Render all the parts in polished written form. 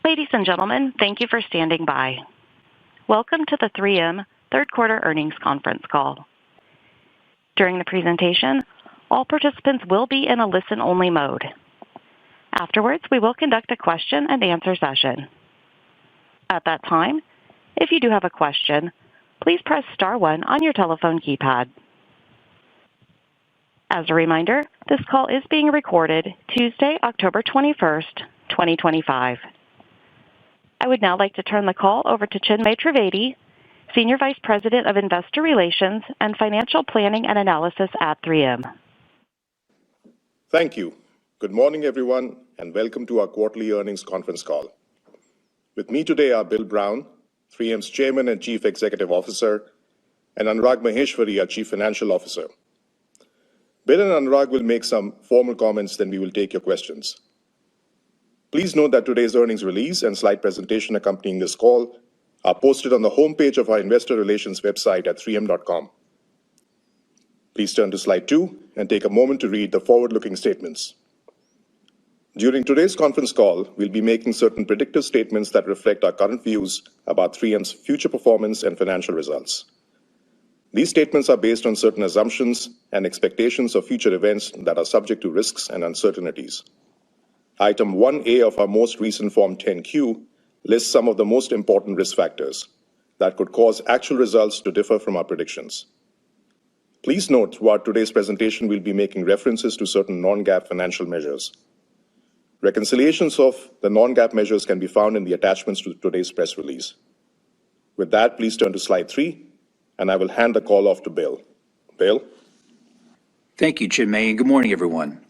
Ladies and gentlemen, thank you for standing by. Welcome to the 3M Third Quarter Earnings Conference Call. During the presentation, all participants will be in a listen-only mode. Afterwards, we will conduct a question-and-answer session. At that time, if you do have a question, please press star 1 on your telephone keypad. As a reminder, this call is being recorded Tuesday, October 21st, 2025. I would now like to turn the call over to Chinmay Trivedi, Senior Vice President of Investor Relations and Financial Planning and Analysis at 3M. Thank you. Good morning, everyone, and welcome to our quarterly earnings conference call. With me today are Bill Brown, 3M's Chairman and Chief Executive Officer, and Anurag Maheshwari, our Chief Financial Officer. Bill and Anurag will make some formal comments, then we will take your questions. Please note that today's earnings release and slide presentation accompanying this call are posted on the homepage of our investor relations website at 3m.com. Please turn to slide 2 and take a moment to read the forward-looking statements. During today's conference call, we'll be making certain predictive statements that reflect our current views about 3M's future performance and financial results. These statements are based on certain assumptions and expectations of future events that are subject to risks and uncertainties. Item 1A of our most recent Form 10-Q lists some of the most important risk factors that could cause actual results to differ from our predictions. Please note throughout today's presentation we'll be making references to certain non-GAAP financial measures. Reconciliations of the non-GAAP measures can be found in the attachments to today's press release. With that, please turn to slide 3, and I will hand the call off to Bill. Bill? Thank you, Chinmay, and good morning, everyone.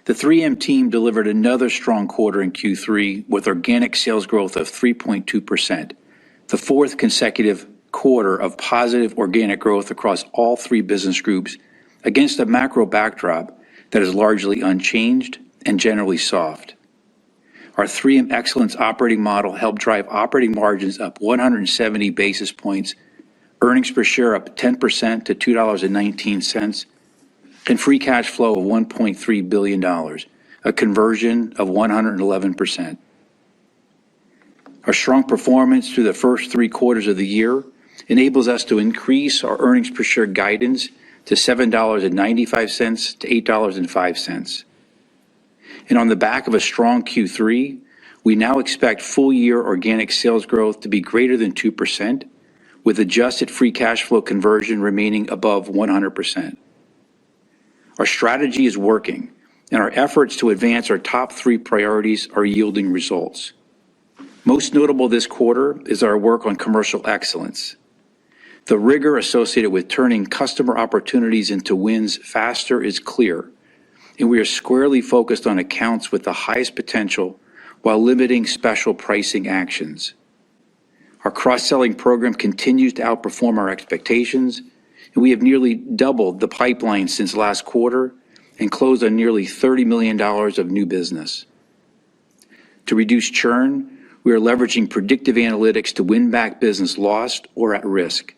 The 3M team delivered another strong quarter in Q3 with organic sales growth of 3.2%, the fourth consecutive quarter of positive organic growth across all three business groups against a macro backdrop that is largely unchanged and generally soft. Our 3M Excellence operating model helped drive operating margins up 170 basis points, earnings per share up 10% to $2.19, and free cash flow of $1.3 billion, a conversion of 111%. Our strong performance through the first 3 quarters of the year enables us to increase our earnings per share guidance to $7.95 to $8.05. And on the back of a strong Q3, we now expect full-year organic sales growth to be greater than 2%, with adjusted free cash flow conversion remaining above 100%. Our strategy is working, and our efforts to advance our top 3 priorities are yielding results. Most notable this quarter is our work on commercial excellence. The rigor associated with turning customer opportunities into wins faster is clear, and we are squarely focused on accounts with the highest potential while limiting special pricing actions. Our cross-selling program continues to outperform our expectations, and we have nearly doubled the pipeline since last quarter and closed on nearly $30 million of new business. To reduce churn, we are leveraging predictive analytics to win back business lost or at risk.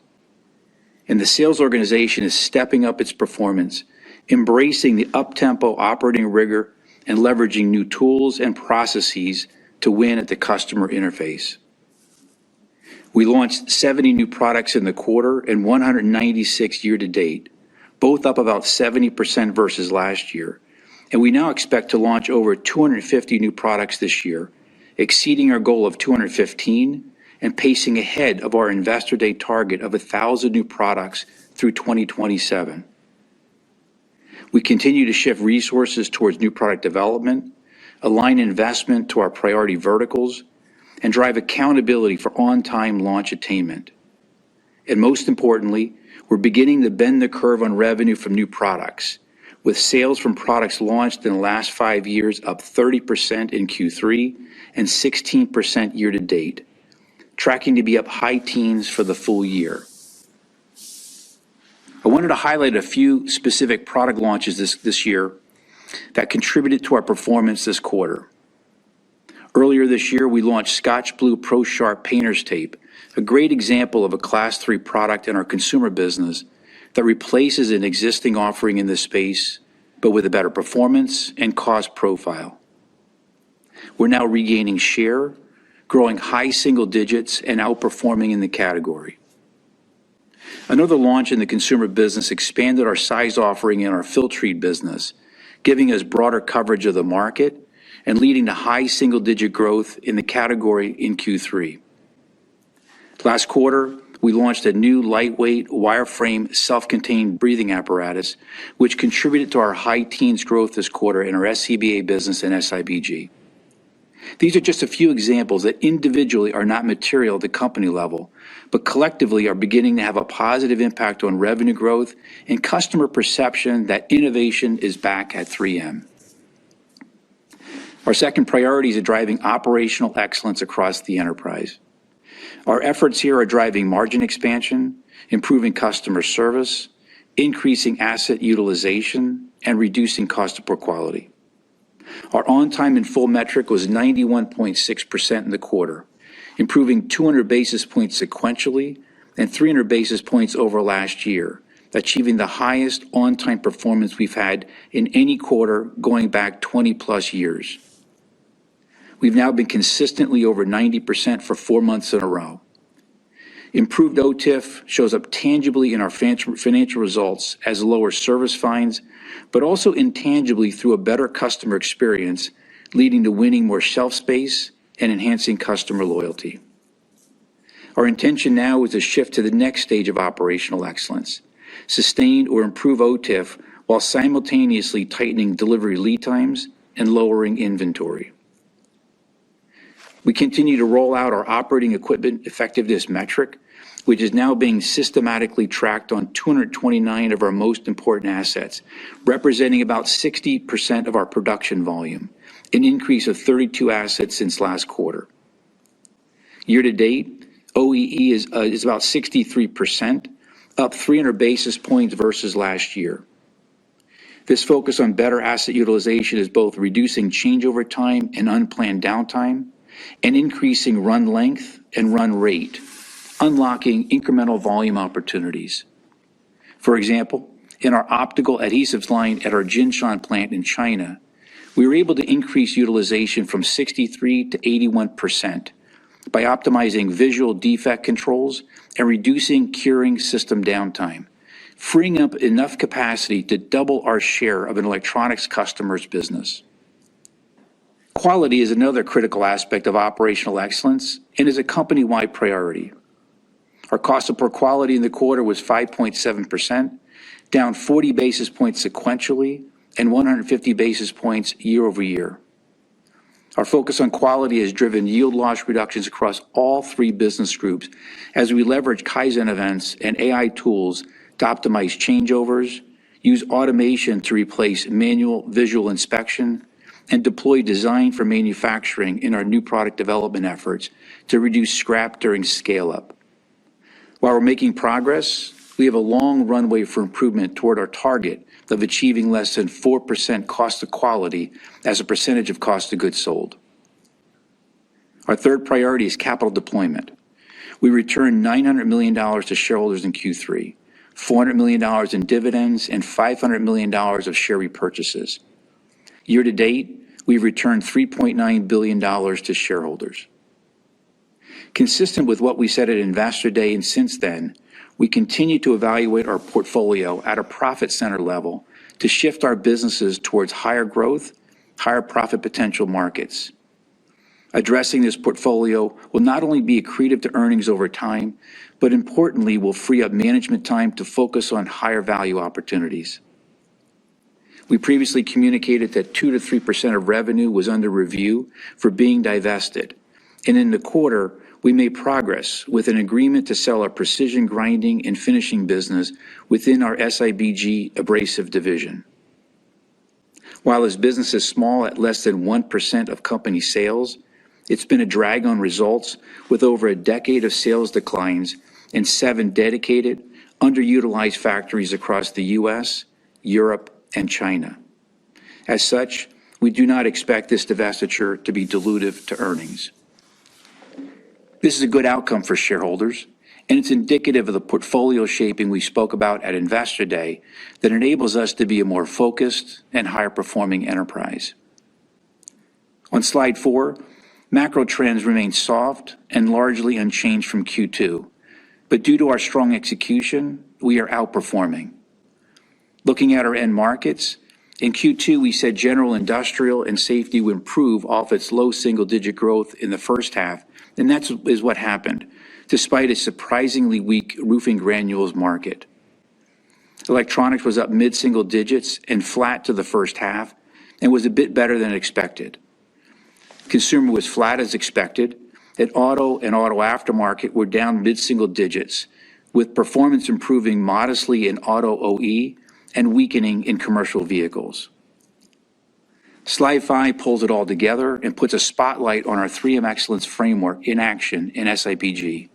And the sales organization is stepping up its performance, embracing the up-tempo operating rigor and leveraging new tools and processes to win at the customer interface. We launched 70 new products in the quarter and 196 year-to-date, both up about 70% versus last year, and we now expect to launch over 250 new products this year, exceeding our goal of 215 and pacing ahead of our Investor Day target of 1,000 new products through 2027. We continue to shift resources towards new product development, align investment to our priority verticals, and drive accountability for on-time launch attainment. And most importantly, we're beginning to bend the curve on revenue from new products, with sales from products launched in the last 5 years up 30% in Q3 and 16% year-to-date, tracking to be up high teens for the full year. I wanted to highlight a few specific product launches this year that contributed to our performance this quarter. Earlier this year, we launched Scotch Blue Pro Sharp Painter's Tape, a great example of a Class 3 product in our consumer business that replaces an existing offering in this space, but with a better performance and cost profile. We're now regaining share growing high single digits and outperforming in the category. Another launch in the consumer business expanded our size offering in our Filtrete business, giving us broader coverage of the market and leading to high single-digit growth in the category in Q3. Last quarter, we launched a new lightweight wireframe self-contained breathing apparatus, which contributed to our high teens growth this quarter in our SCBA business and SIBG. These are just a few examples that individually are not material at the company level, but collectively are beginning to have a positive impact on revenue growth and customer perception that innovation is back at 3M. Our second priority is driving operational excellence across the enterprise. Our efforts here are driving margin expansion, improving customer service, increasing asset utilization, and reducing cost of poor quality. Our on-time and full metric was 91.6% in the quarter, improving 200 basis points sequentially and 300 basis points over last year, achieving the highest on-time performance we've had in any quarter going back 20-plus years. We've now been consistently over 90% for 4 months in a row. Improved OTIF shows up tangibly in our financial results as lower service fines, but also intangibly through a better customer experience, leading to winning more shelf space and enhancing customer loyalty. Our intention now is to shift to the next stage of operational excellence, sustain or improve OTIF while simultaneously tightening delivery lead times and lowering inventory. We continue to roll out our operating equipment effectiveness metric, which is now being systematically tracked on 229 of our most important assets, representing about 60% of our production volume, an increase of 32 assets since last quarter. Year to date, OEE is about 63%, up 300 basis points versus last year. This focus on better asset utilization is both reducing changeover time and unplanned downtime, and increasing run length and run rate, unlocking incremental volume opportunities. For example, in our optical adhesives line at our Jinshan plant in China, we were able to increase utilization from 63 to 81% by optimizing visual defect controls and reducing curing system downtime, freeing up enough capacity to double our share of an electronics customer's business. Quality is another critical aspect of operational excellence and is a company-wide priority. Our cost of poor quality in the quarter was 5.7%, down 40 basis points sequentially and 150 basis points year over year. Our focus on quality has driven yield loss reductions across all 3 business groups as we leverage Kaizen events and AI tools to optimize changeovers, use automation to replace manual visual inspection, and deploy design for manufacturing in our new product development efforts to reduce scrap during scale-up. While we're making progress, we have a long runway for improvement toward our target of achieving less than 4% cost of quality as a percentage of cost of goods sold. Our third priority is capital deployment. We returned $900 million to shareholders in Q3, $400 million in dividends, and $500 million of share repurchases. Year to date, we've returned $3.9 billion to shareholders. Consistent with what we said at Investor Day and since then, we continue to evaluate our portfolio at a profit center level to shift our businesses towards higher growth, higher profit potential markets. Addressing this portfolio will not only be accretive to earnings over time, but importantly will free up management time to focus on higher value opportunities. We previously communicated that 2 to 3% of revenue was under review for being divested, and in the quarter, we made progress with an agreement to sell our precision grinding and finishing business within our SIBG abrasive division. While this business is small at less than 1% of company sales, it's been a drag on results with over a decade of sales declines and 7 dedicated, underutilized factories across the U.S., Europe, and China. As such, we do not expect this divestiture to be dilutive to earnings. This is a good outcome for shareholders, and it's indicative of the portfolio shaping we spoke about at Investor Day that enables us to be a more focused and higher performing enterprise. On slide 4, Macro trends remain soft and largely unchanged from Q2, but due to our strong execution, we are outperforming. Looking at our end markets, in Q2 we said general industrial and safety would improve off its low single-digit growth in the first half, and that is what happened, despite a surprisingly weak roofing granules market. Electronics was up mid-single digits and flat to the first half, and was a bit better than expected. Consumer was flat as expected, and auto aftermarket were down mid-single digits, with performance improving modestly in auto OE and weakening in commercial vehicles. Slide 5 pulls it all together and puts a spotlight on our 3M Excellence framework in action in SIBG.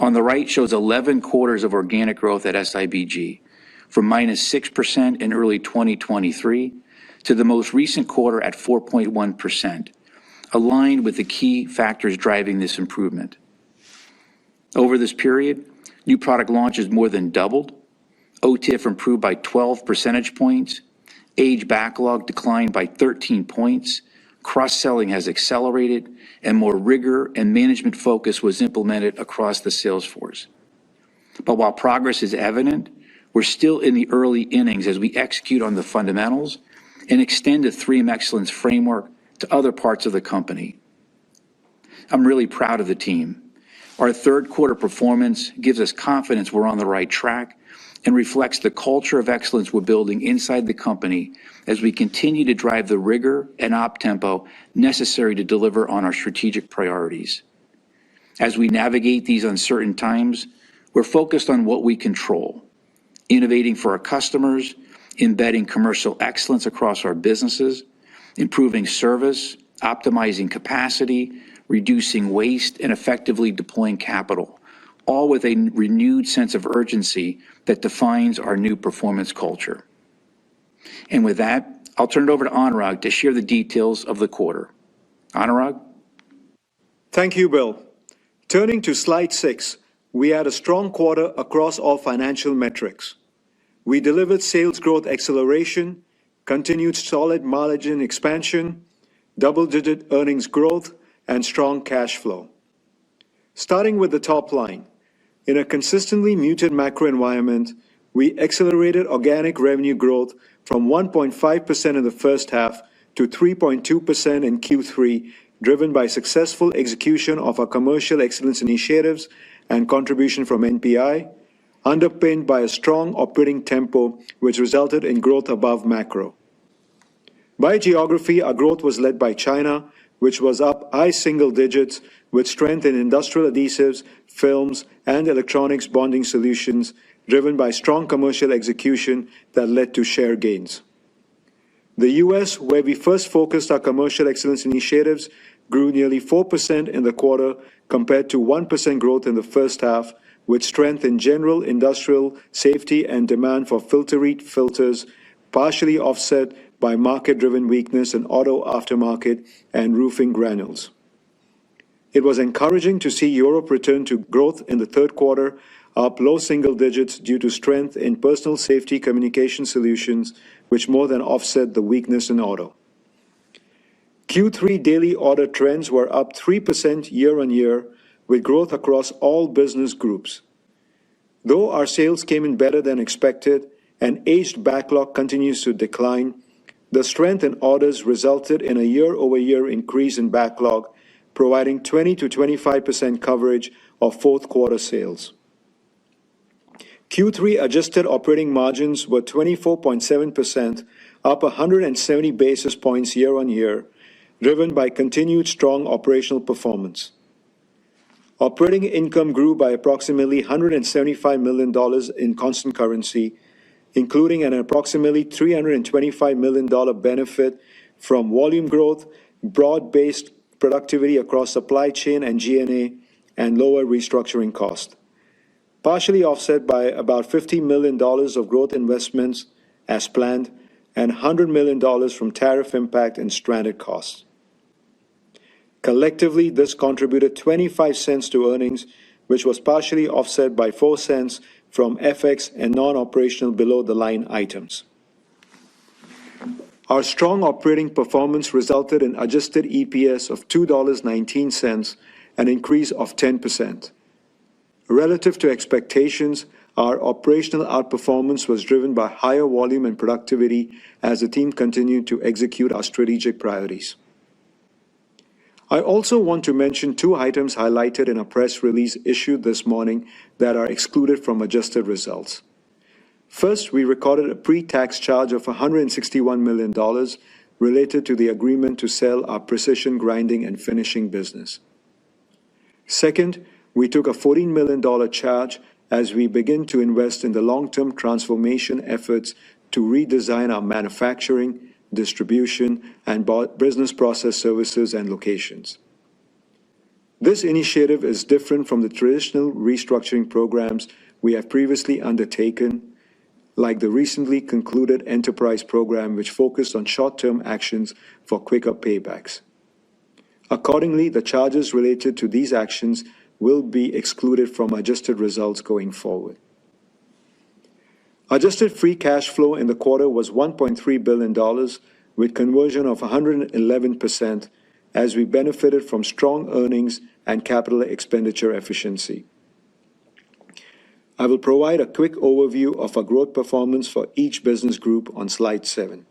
On the right shows 11 quarters of organic growth at SIBG, from -6% in early 2023 to the most recent quarter at 4.1%, aligned with the key factors driving this improvement. Over this period, new product launches more than doubled, OTIF improved by 12 percentage points, age backlog declined by 13 points, cross-selling has accelerated, and more rigor and management focus was implemented across the sales force. But while progress is evident, we're still in the early innings as we execute on the fundamentals and extend the 3M Excellence framework to other parts of the company. I'm really proud of the team. Our third quarter performance gives us confidence we're on the right track and reflects the culture of excellence we're building inside the company as we continue to drive the rigor and op-tempo necessary to deliver on our strategic priorities. As we navigate these uncertain times, we're focused on what we control, innovating for our customers, embedding commercial excellence across our businesses, improving service, optimizing capacity, reducing waste, and effectively deploying capital, all with a renewed sense of urgency that defines our new performance culture. And with that, I'll turn it over to Anurag to share the details of the quarter. Anurag? Thank you, Bill. Turning to slide 6, we had a strong quarter across all financial metrics. We delivered sales growth acceleration, continued solid margin expansion, double-digit earnings growth, and strong cash flow. Starting with the top line, in a consistently muted macro environment, we accelerated organic revenue growth from 1.5% in the first half to 3.2% in Q3, driven by successful execution of our commercial excellence initiatives and contribution from NPI, underpinned by a strong operating tempo, which resulted in growth above macro. By geography, our growth was led by China, which was up high single digits, with strength in industrial adhesives, films, and electronics bonding solutions, driven by strong commercial execution that led to share gains. The U.S., where we first focused our commercial excellence initiatives, grew nearly 4% in the quarter compared to 1% growth in the first half, with strength in general industrial safety and demand for filter-eat filters, partially offset by market-driven weakness in auto aftermarket and roofing granules. It was encouraging to see Europe return to growth in the third quarter, up low single digits due to strength in personal safety communication solutions, which more than offset the weakness in auto. Q3 daily order trends were up 3% year-on-year, with growth across all business groups. Though our sales came in better than expected and aged backlog continues to decline, the strength in orders resulted in a year-over-year increase in backlog, providing 20 to 25% coverage of fourth quarter sales. Q3 adjusted operating margins were 24.7%, up 170 basis points year-on-year, driven by continued strong operational performance. Operating income grew by approximately $175 million in constant currency, including an approximately $325 million benefit from volume growth, broad-based productivity across supply chain and G&A, and lower restructuring cost, partially offset by about $50 million of growth investments as planned and $100 million from tariff impact and stranded costs. Collectively, this contributed 25 cents to earnings, which was partially offset by 4 cents from FX and non-operational below-the-line items. Our strong operating performance resulted in adjusted EPS of $2.19, an increase of 10%. Relative to expectations, our operational outperformance was driven by higher volume and productivity as the team continued to execute our strategic priorities. I also want to mention two items highlighted in a press release issued this morning that are excluded from adjusted results. First, we recorded a pre-tax charge of $161 million related to the agreement to sell our precision grinding and finishing business. Second, we took a $14 million charge as we begin to invest in the long-term transformation efforts to redesign our manufacturing, distribution, and business process services and locations. This initiative is different from the traditional restructuring programs we have previously undertaken, like the recently concluded enterprise program, which focused on short-term actions for quicker paybacks. Accordingly, the charges related to these actions will be excluded from adjusted results going forward. Adjusted free cash flow in the quarter was $1.3 billion, with conversion of 111%, as we benefited from strong earnings and capital expenditure efficiency. I will provide a quick overview of our growth performance for each business group on slide 7.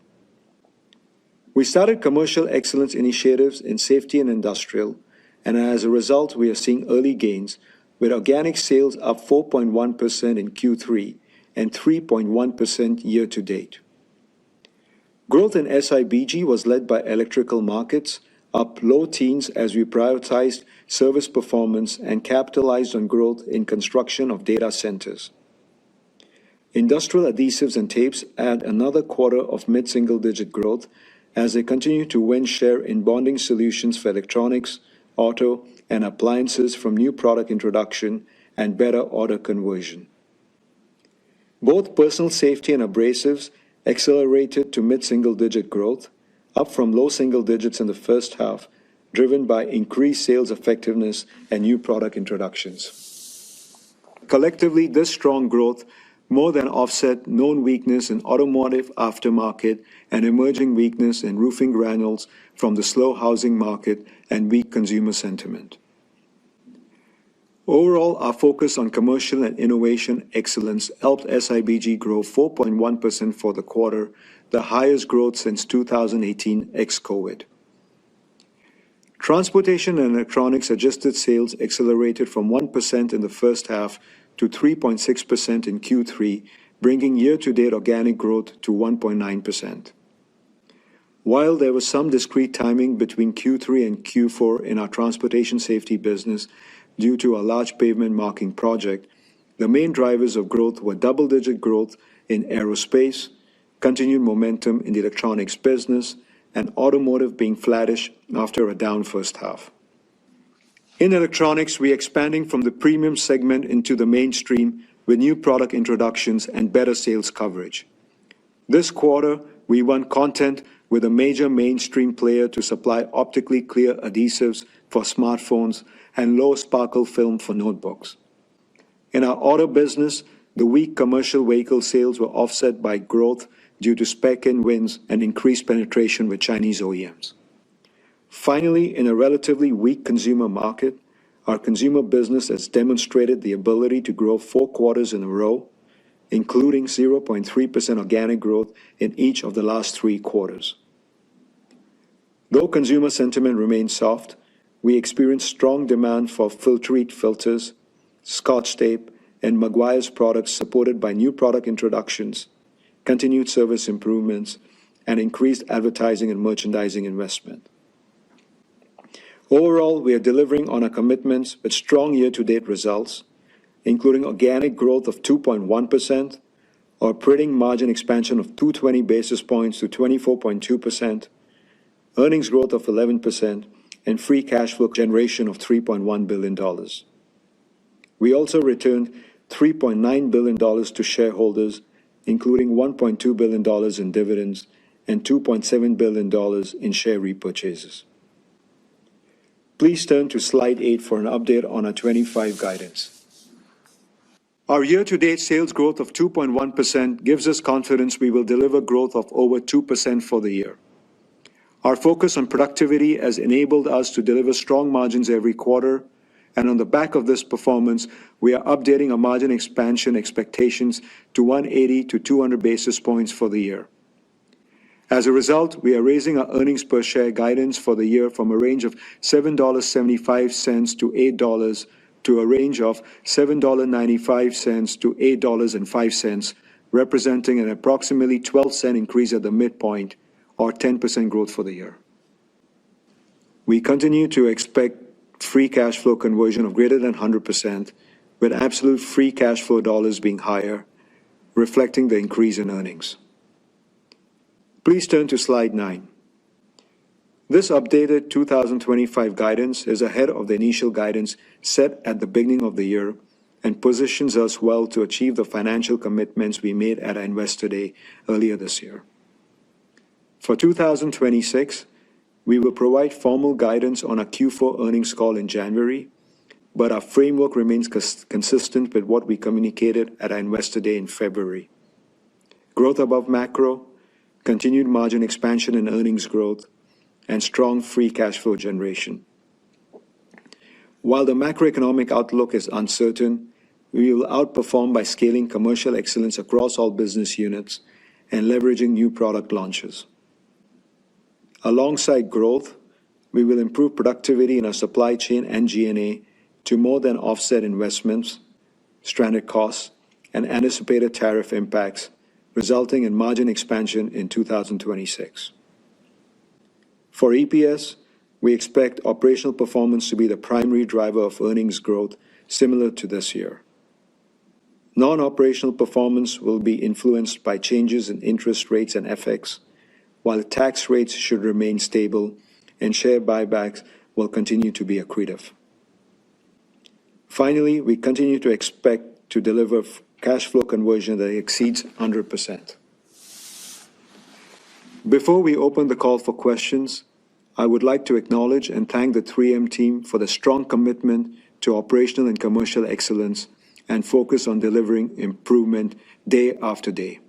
We started commercial excellence initiatives in safety and industrial, and as a result, we are seeing early gains, with organic sales up 4.1% in Q3 and 3.1% year-to-date. Growth in SIBG was led by electrical markets, up low teens as we prioritized service performance and capitalized on growth in construction of data centers. Industrial adhesives and tapes add another quarter of mid-single-digit growth as they continue to win share in bonding solutions for electronics, auto, and appliances from new product introduction and better order conversion. Both personal safety and abrasives accelerated to mid-single-digit growth, up from low single digits in the first half, driven by increased sales effectiveness and new product introductions. Collectively, this strong growth more than offset known weakness in automotive aftermarket and emerging weakness in roofing granules from the slow housing market and weak consumer sentiment. Overall, our focus on commercial and innovation excellence helped SIBG grow 4.1% for the quarter, the highest growth since 2018 ex-COVID. Transportation and electronics adjusted sales accelerated from 1% in the first half to 3.6% in Q3, bringing year-to-date organic growth to 1.9%. While there was some discrete timing between Q3 and Q4 in our transportation safety business due to a large pavement marking project, the main drivers of growth were double-digit growth in aerospace, continued momentum in the electronics business, and automotive being flattish after a down first half. In electronics, we are expanding from the premium segment into the mainstream with new product introductions and better sales coverage. This quarter, we won content with a major mainstream player to supply optically clear adhesives for smartphones and low sparkle film for notebooks. In our auto business, the weak commercial vehicle sales were offset by growth due to spec-in wins and increased penetration with Chinese OEMs. Finally, in a relatively weak consumer market, our consumer business has demonstrated the ability to grow 4 quarters in a row, including 0.3% organic growth in each of the last 3 quarters. Though consumer sentiment remains soft, we experienced strong demand for Filtrete filters, Scotch tape, and Meguiar's products supported by new product introductions, continued service improvements, and increased advertising and merchandising investment. Overall, we are delivering on our commitments with strong year-to-date results, including organic growth of 2.1%, operating margin expansion of 220 basis points to 24.2%, earnings growth of 11%, and free cash flow generation of $3.1 billion. We also returned $3.9 billion to shareholders, including $1.2 billion in dividends and $2.7 billion in share repurchases. Please turn to slide 8 for an update on our 25 guidance. Our year-to-date sales growth of 2.1% gives us confidence we will deliver growth of over 2% for the year. Our focus on productivity has enabled us to deliver strong margins every quarter, and on the back of this performance, we are updating our margin expansion expectations to 180 to 200 basis points for the year. As a result, we are raising our earnings per share guidance for the year from a range of $7.75 to $8 to a range of $7.95 to $8.05, representing an approximately 12-cent increase at the midpoint, or 10% growth for the year. We continue to expect free cash flow conversion of greater than 100%, with absolute free cash flow dollars being higher, reflecting the increase in earnings. Please turn to slide 9. This updated 2025 guidance is ahead of the initial guidance set at the beginning of the year and positions us well to achieve the financial commitments we made at our Investor Day earlier this year. For 2026, we will provide formal guidance on our Q4 earnings call in January, but our framework remains consistent with what we communicated at our Investor Day in February. Growth above macro, continued margin expansion and earnings growth, and strong free cash flow generation. While the macroeconomic outlook is uncertain, we will outperform by scaling commercial excellence across all business units and leveraging new product launches. Alongside growth, we will improve productivity in our supply chain and G&A to more than offset investments, stranded costs, and anticipated tariff impacts, resulting in margin expansion in 2026. For EPS, we expect operational performance to be the primary driver of earnings growth, similar to this year. Non-operational performance will be influenced by changes in interest rates and FX, while tax rates should remain stable and share buybacks will continue to be accretive. Finally, we continue to expect to deliver cash flow conversion that exceeds 100%. Before we open the call for questions, I would like to acknowledge and thank the 3M team for the strong commitment to operational and commercial excellence and focus on delivering improvement day after day.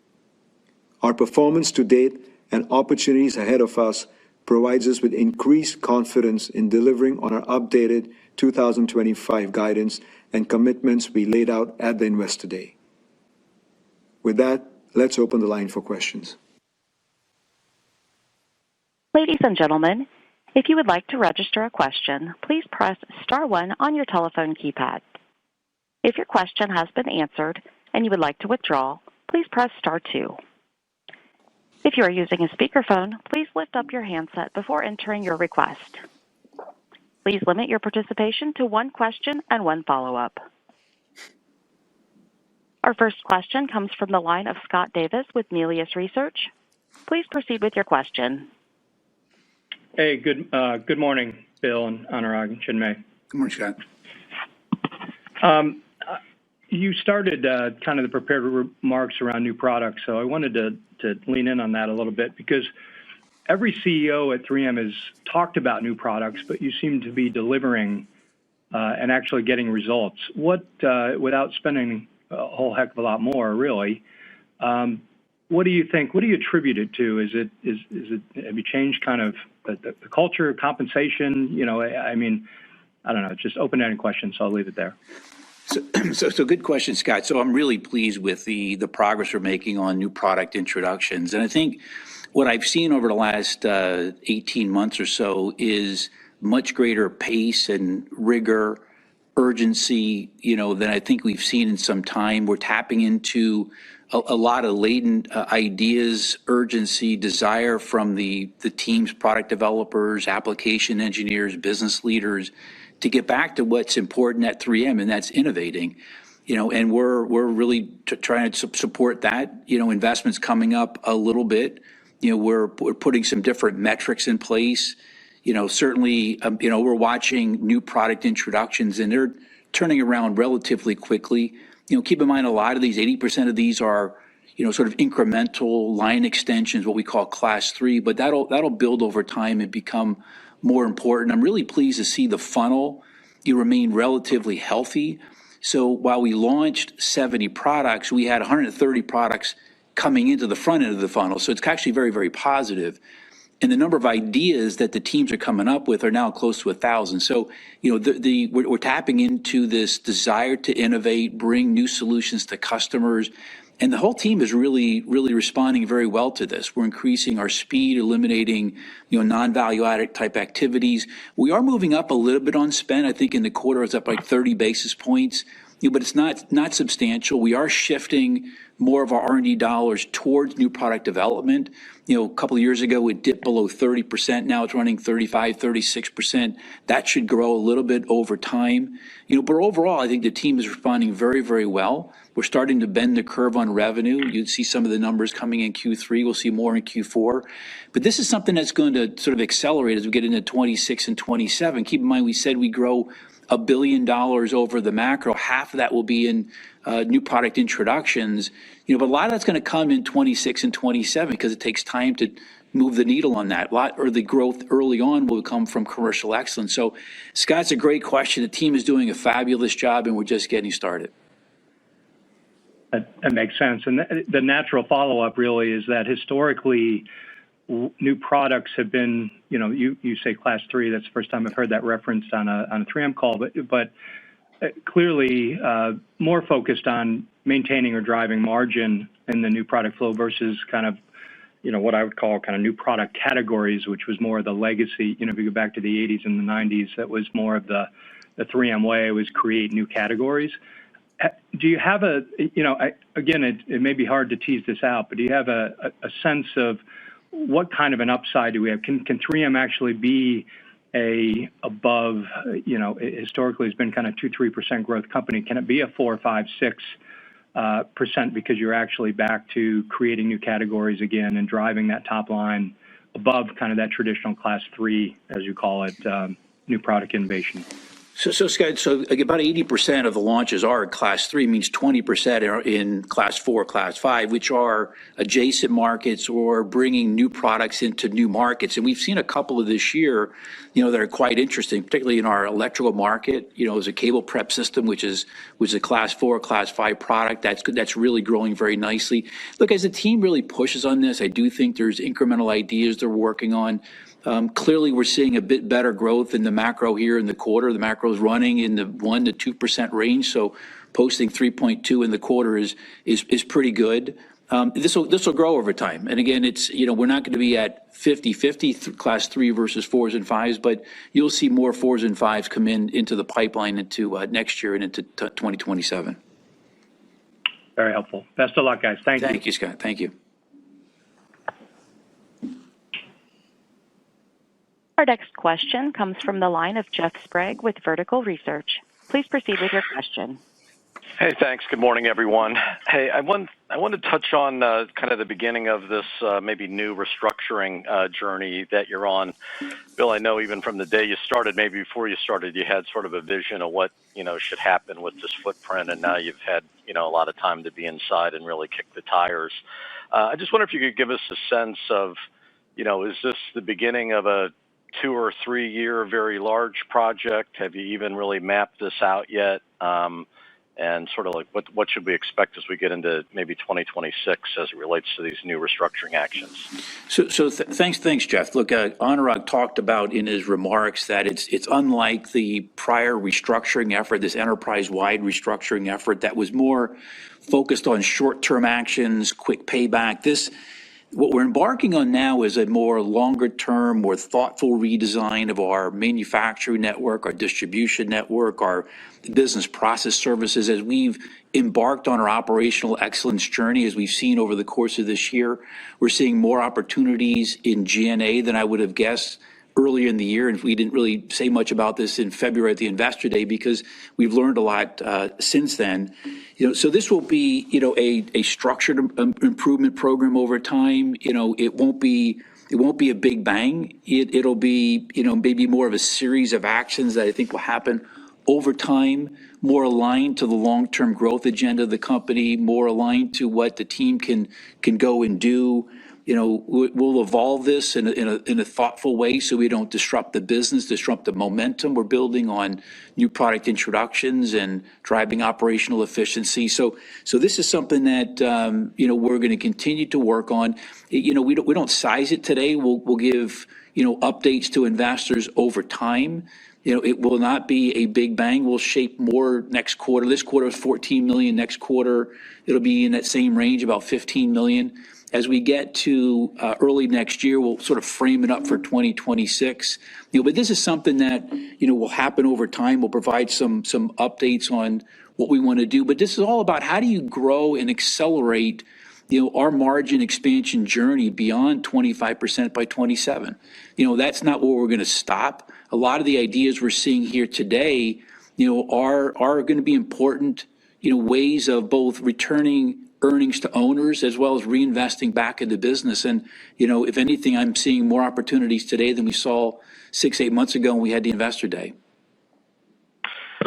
Our performance to date and opportunities ahead of us provides us with increased confidence in delivering on our updated 2025 guidance and commitments we laid out at the Investor Day. With that, let's open the line for questions. Ladies and gentlemen, if you would like to register a question, please press star 1 on your telephone keypad. If your question has been answered and you would like to withdraw, please press star 2. If you are using a speakerphone, please lift up your handset before entering your request. Please limit your participation to one question and one follow-up. Our first question comes from the line of Scott Davis with Melius Research. Please proceed with your question. Hey, good morning, Bill and Anurag and Chinmay. Good morning, Scott. You started kind of the prepared remarks around new products, so I wanted to lean in on that a little bit because every CEO at 3M has talked about new products, but you seem to be delivering and actually getting results. Without spending a whole heck of a lot more, really, what do you think? What do you attribute it to? Is it have you changed kind of the culture, compensation? I mean, I don't know. It's just open-ended question, so I'll leave it there. So good question, Scott. So I'm really pleased with the progress we're making on new product introductions. And I think what I've seen over the last 18 months or so is much greater pace and rigor, urgency, than I think we've seen in some time. We're tapping into a lot of latent ideas, urgency, desire from the teams, product developers, application engineers, business leaders, to get back to what's important at 3M, and that's innovating. And we're really trying to support that. Investments coming up a little bit. We're putting some different metrics in place. Certainly, we're watching new product introductions, and they're turning around relatively quickly. Keep in mind, a lot of these, 80% of these are, sort of incremental line extensions, what we call class 3, but that'll build over time and become more important. I'm really pleased to see the funnel remain relatively healthy. So while we launched 70 products, we had 130 products coming into the front end of the funnel. So it's actually very, very positive. And the number of ideas that the teams are coming up with are now close to 1,000. So, we're tapping into this desire to innovate, bring new solutions to customers. And the whole team is really, really responding very well to this. We're increasing our speed, eliminating, non-value added type activities. We are moving up a little bit on spend. I think in the quarter it's up like 30 basis points, but it's not substantial. We are shifting more of our R&D dollars towards new product development. A couple of years ago, it dipped below 30%. Now it's running 35, 36%. That should grow a little bit over time. But overall, I think the team is responding very, very well. We're starting to bend the curve on revenue. You'd see some of the numbers coming in Q3. We'll see more in Q4. But this is something that's going to sort of accelerate as we get into 26 and 27. Keep in mind, we said we grow $1 billion over the macro. Half of that will be in new product introductions. But a lot of that's going to come in 26 and 27 because it takes time to move the needle on that. The growth early on will come from commercial excellence. So, Scott, it's a great question. The team is doing a fabulous job, and we're just getting started. That makes sense. And the natural follow-up really is that historically, new products have been, you say class 3. That's the first time I've heard that referenced on a 3M call, but clearly more focused on maintaining or driving margin in the new product flow versus kind of, what I would call kind of new product categories, which was more of the legacy. If you go back to the 80s and the 90s, that was more of the 3M way, was create new categories. Do you have again, it may be hard to tease this out, but do you have a sense of what kind of an upside do we have? Can 3M actually be above, historically has been kind of 2-3% growth company? Can it be a 4, 5, 6% because you're actually back to creating new categories again and driving that top line above kind of that traditional class 3, as you call it, new product innovation? So Scott, about 80% of the launches are in class 3, means 20% are in class 4, class 5, which are adjacent markets or bringing new products into new markets. And we've seen a couple of this year, that are quite interesting, particularly in our electrical market. There's a cable prep system, which is a class 4, class 5 product. That's really growing very nicely. Look, as the team really pushes on this, I do think there's incremental ideas they're working on. Clearly, we're seeing a bit better growth in the macro here in the quarter. The macro is running in the 1 to 2% range, so posting 3.2 in the quarter is pretty good. This will grow over time, and again, it's we're not going to be at 50-50 class 3 versus 4s and 5s, but you'll see more 4s and 5s come into the pipeline into next year and into 2027. Very helpful. Best of luck, guys. Thank you. Thank you, Scott. Thank you. Our next question comes from the line of Jeff Sprague with Vertical Research. Please proceed with your question. Hey, thanks. Good morning, everyone. Hey, I want to touch on kind of the beginning of this maybe new restructuring journey that you're on. Bill, I know even from the day you started, maybe before you started, you had sort of a vision of what should happen with this footprint, and now you've had a lot of time to be inside and really kick the tires. I just wonder if you could give us a sense of, is this the beginning of a 2 or 3 year very large project? Have you even really mapped this out yet? And sort of like what should we expect as we get into maybe 2026 as it relates to these new restructuring actions? Thanks, Jeff. Look, Anurag talked about in his remarks that it's unlike the prior restructuring effort, this enterprise-wide restructuring effort that was more focused on short-term actions, quick payback. What we're embarking on now is a more longer-term, more thoughtful redesign of our manufacturing network, our distribution network, our business process services. As we've embarked on our operational excellence journey, as we've seen over the course of this year, we're seeing more opportunities in G&A than I would have guessed earlier in the year. And we didn't really say much about this in February at the Investor Day because we've learned a lot since then. So this will be, a structured improvement program over time. It won't be a big bang. It'll be, maybe more of a series of actions that I think will happen over time, more aligned to the long-term growth agenda of the company, more aligned to what the team can go and do. we'll evolve this in a thoughtful way so we don't disrupt the business, disrupt the momentum we're building on new product introductions and driving operational efficiency. So this is something that, we're going to continue to work on. We don't size it today. We'll give, updates to investors over time. It will not be a big bang. We'll shape more next quarter. This quarter is 14 million. Next quarter, it'll be in that same range, about 15 million. As we get to early next year, we'll sort of frame it up for 2026. But this is something that, will happen over time. We'll provide some updates on what we want to do. But this is all about how do you grow and accelerate, our margin expansion journey beyond 25% by 27. That's not where we're going to stop. A lot of the ideas we're seeing here today, are going to be important, ways of both returning earnings to owners as well as reinvesting back into business. And, if anything, I'm seeing more opportunities today than we saw 6-8 months ago when we had the Investor Day.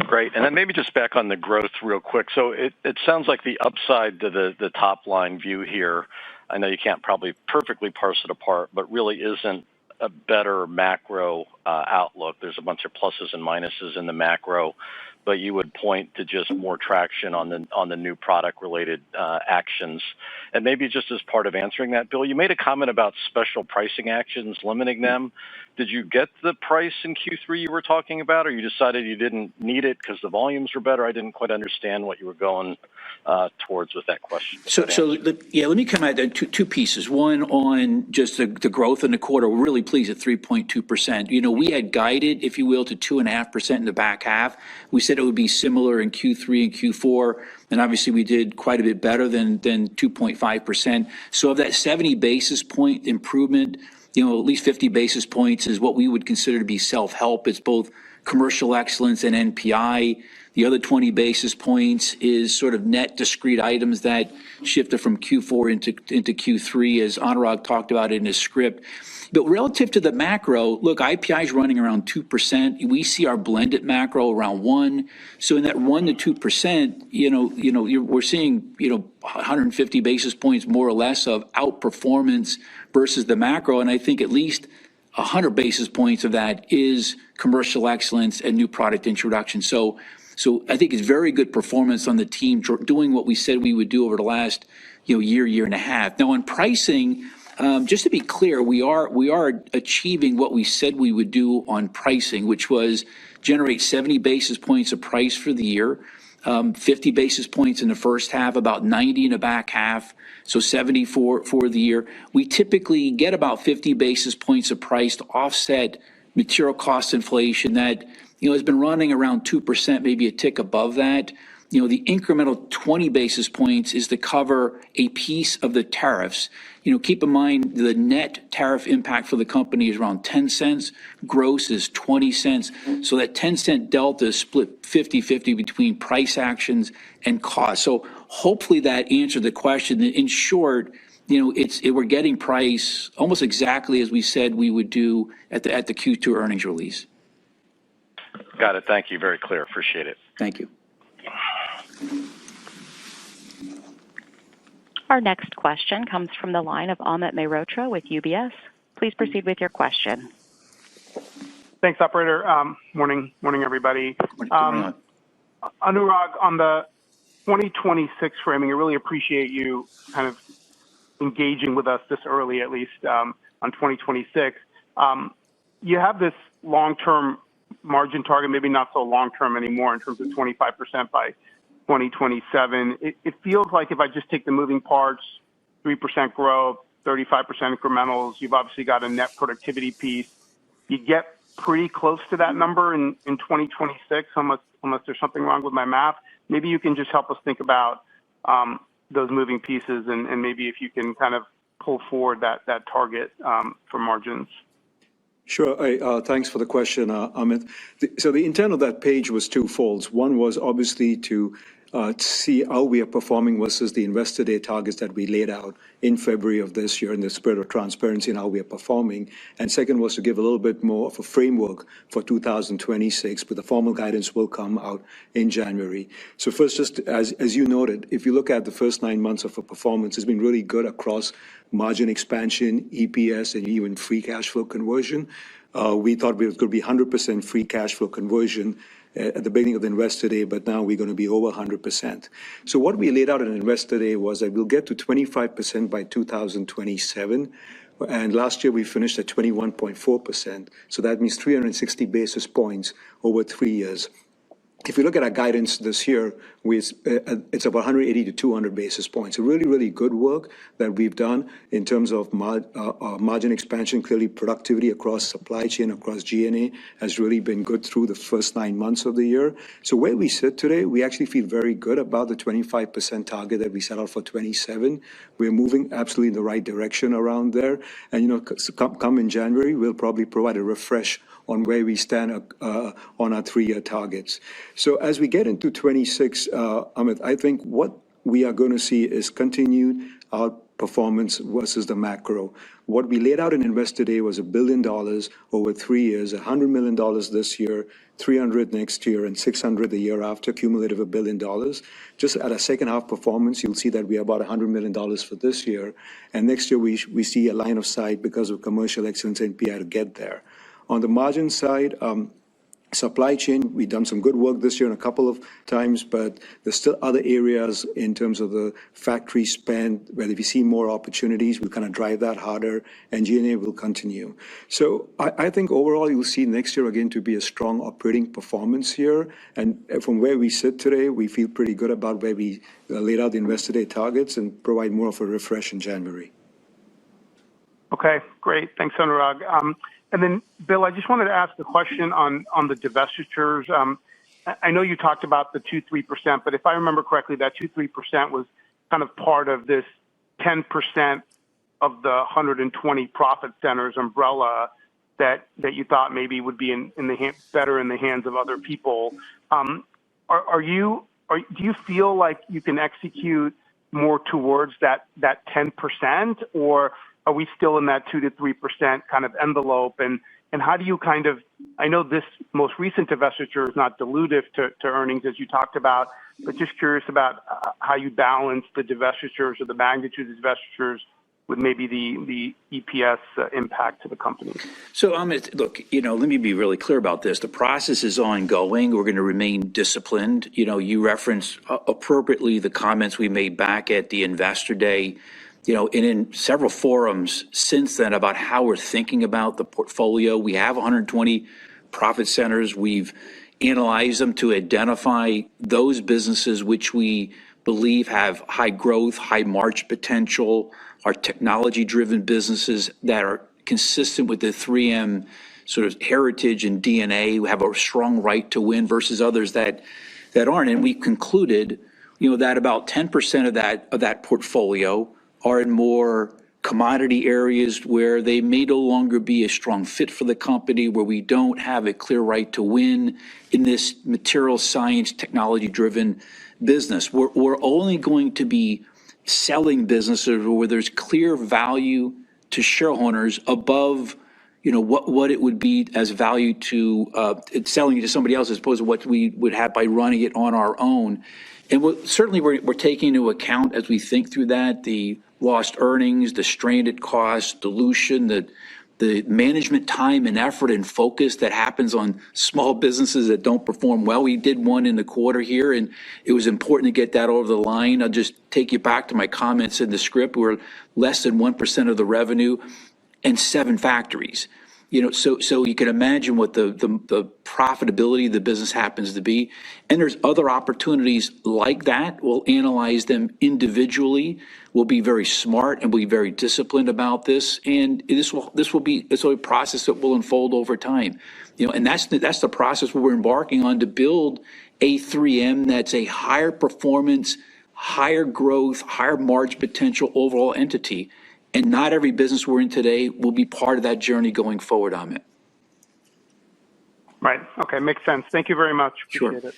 Great. And then maybe just back on the growth real quick. So it sounds like the upside to the top line view here, I know you can't probably perfectly parse it apart, but really isn't a better macro outlook. There's a bunch of pluses and minuses in the macro, but you would point to just more traction on the new product related actions. And maybe just as part of answering that, Bill, you made a comment about special pricing actions, limiting them. Did you get the price in Q3 you were talking about, or you decided you didn't need it because the volumes were better? I didn't quite understand what you were going towards with that question. Let me come at two pieces. One on just the growth in the quarter. We're really pleased at 3.2%. We had guided, if you will, to 2.5% in the back half. We said it would be similar in Q3 and Q4, and obviously we did quite a bit better than 2.5%. So of that 70 basis point improvement, at least 50 basis points is what we would consider to be self-help. It's both commercial excellence and NPI. The other 20 basis points is sort of net discrete items that shifted from Q4 into Q3, as Anurag talked about in his script. But relative to the macro, look, IPI is running around 2%. We see our blended macro around 1%. So in that 1 to 2%, we're seeing 150 basis points more or less of outperformance versus the macro, and I think at least 100 basis points of that is commercial excellence and new product introduction. So I think it's very good performance on the team doing what we said we would do over the last year and a half. Now on pricing, just to be clear, we are achieving what we said we would do on pricing, which was generate 70 basis points of price for the year, 50 basis points in the first half, about 90 in the back half, so 70 for the year. We typically get about 50 basis points of price to offset material cost inflation that has been running around 2%, maybe a tick above that. The incremental 20 basis points is to cover a piece of the tariffs. Keep in mind the net tariff impact for the company is around 10 cents. Gross is 20 cents. So that 10-cent delta is split 50-50 between price actions and cost. So hopefully that answered the question. In short, we're getting price almost exactly as we said we would do at the Q2 earnings release. Got it. Thank you. Very clear. Appreciate it. Thank you. Our next question comes from the line of Amit Mehrotra with UBS. Please proceed with your question. Thanks, operator. Morning, everybody. Morning. Anurag, on the 2026 framing, I really appreciate you kind of engaging with us this early, at least on 2026. You have this long-term margin target, maybe not so long-term anymore in terms of 25% by 2027. It feels like if I just take the moving parts, 3% growth, 35% incrementals, you've obviously got a net productivity piece. You get pretty close to that number in 2026, unless there's something wrong with my math. Maybe you can just help us think about those moving pieces and maybe if you can kind of pull forward that target for margins. Sure. Thanks for the question, Amit. So the intent of that page was twofold. One was obviously to to see how we are performing versus the Investor Day targets that we laid out in February of this year in the spirit of transparency and how we are performing. And second was to give a little bit more of a framework for 2026, but the formal guidance will come out in January. So first, just as you noted, if you look at the first 9 months of our performance, it's been really good across margin expansion, EPS, and even free cash flow conversion. We thought we was going to be 100% free cash flow conversion at the beginning of the Investor Day, but now we're going to be over 100%. So what we laid out in Investor Day was that we'll get to 25% by 2027. And last year we finished at 21.4%. So that means 360 basis points over 3 years. If you look at our guidance this year, it's about 180 to 200 basis points. Really, really good work that we've done in terms of margin expansion. Clearly, productivity across supply chain, across G&A has really been good through the first 9 months of the year. So where we sit today, we actually feel very good about the 25% target that we set out for 27. We're moving absolutely in the right direction around there. And, come in January, we'll probably provide a refresh on where we stand on our 3-year targets. So as we get into 26, Amit, I think what we are going to see is continued outperformance versus the macro. What we laid out in Investor Day was $1 billion over 3 years, $100 million this year, $300 next year, and $600 the year after, cumulative $1 billion. Just at a second half performance, you'll see that we are about $100 million for this year. And next year, we see a line of sight because of commercial excellence NPI to get there. On the margin side, supply chain, we've done some good work this year and a couple of times, but there's still other areas in terms of the factory spend, where if you see more opportunities, we'll kind of drive that harder, and G&A will continue. So I think overall, you'll see next year again to be a strong operating performance here. And from where we sit today, we feel pretty good about where we laid out the Investor Day targets and provide more of a refresh in January. Okay, great. Thanks, Anurag. And then, Bill, I just wanted to ask a question on the divestitures. I know you talked about the 2-3%, but if I remember correctly, that 2-3% was kind of part of this 10% of the 120 profit centers umbrella that you thought maybe would be better in the hands of other people. Do you feel like you can execute more towards that 10%, or are we still in that 2 to 3% kind of envelope? And how do you I know this most recent divestiture is not dilutive to earnings, as you talked about, but just curious about how you balance the divestitures or the magnitude of divestitures with maybe the EPS impact to the company. So, Amit, look, let me be really clear about this. The process is ongoing. We're going to remain disciplined. You referenced appropriately the comments we made back at the Investor Day, and in several forums since then about how we're thinking about the portfolio. We have 120 profit centers. We've analyzed them to identify those businesses which we believe have high growth, high margin potential, are technology-driven businesses that are consistent with the 3M sort of heritage and DNA, who have a strong right to win versus others that aren't. And we concluded, that about 10% of that portfolio are in more commodity areas where they may no longer be a strong fit for the company, where we don't have a clear right to win in this material science, technology-driven business. We're only going to be selling businesses where there's clear value to shareholders above, what it would be as value to selling it to somebody else as opposed to what we would have by running it on our own. And we're taking into account as we think through that the lost earnings, the stranded costs, dilution, the management time and effort and focus that happens on small businesses that don't perform well. We did one in the quarter here, and it was important to get that over the line. I'll just take you back to my comments in the script. We're less than 1% of the revenue and 7 factories. So you can imagine what the profitability of the business happens to be. And there's other opportunities like that. We'll analyze them individually. We'll be very smart and we'll be very disciplined about this. And this will be a process that will unfold over time. And that's the process we're embarking on to build a 3M that's a higher performance, higher growth, higher margin potential overall entity. And not every business we're in today will be part of that journey going forward, Amit. Right. Okay. Makes sense. Thank you very much. Appreciate it.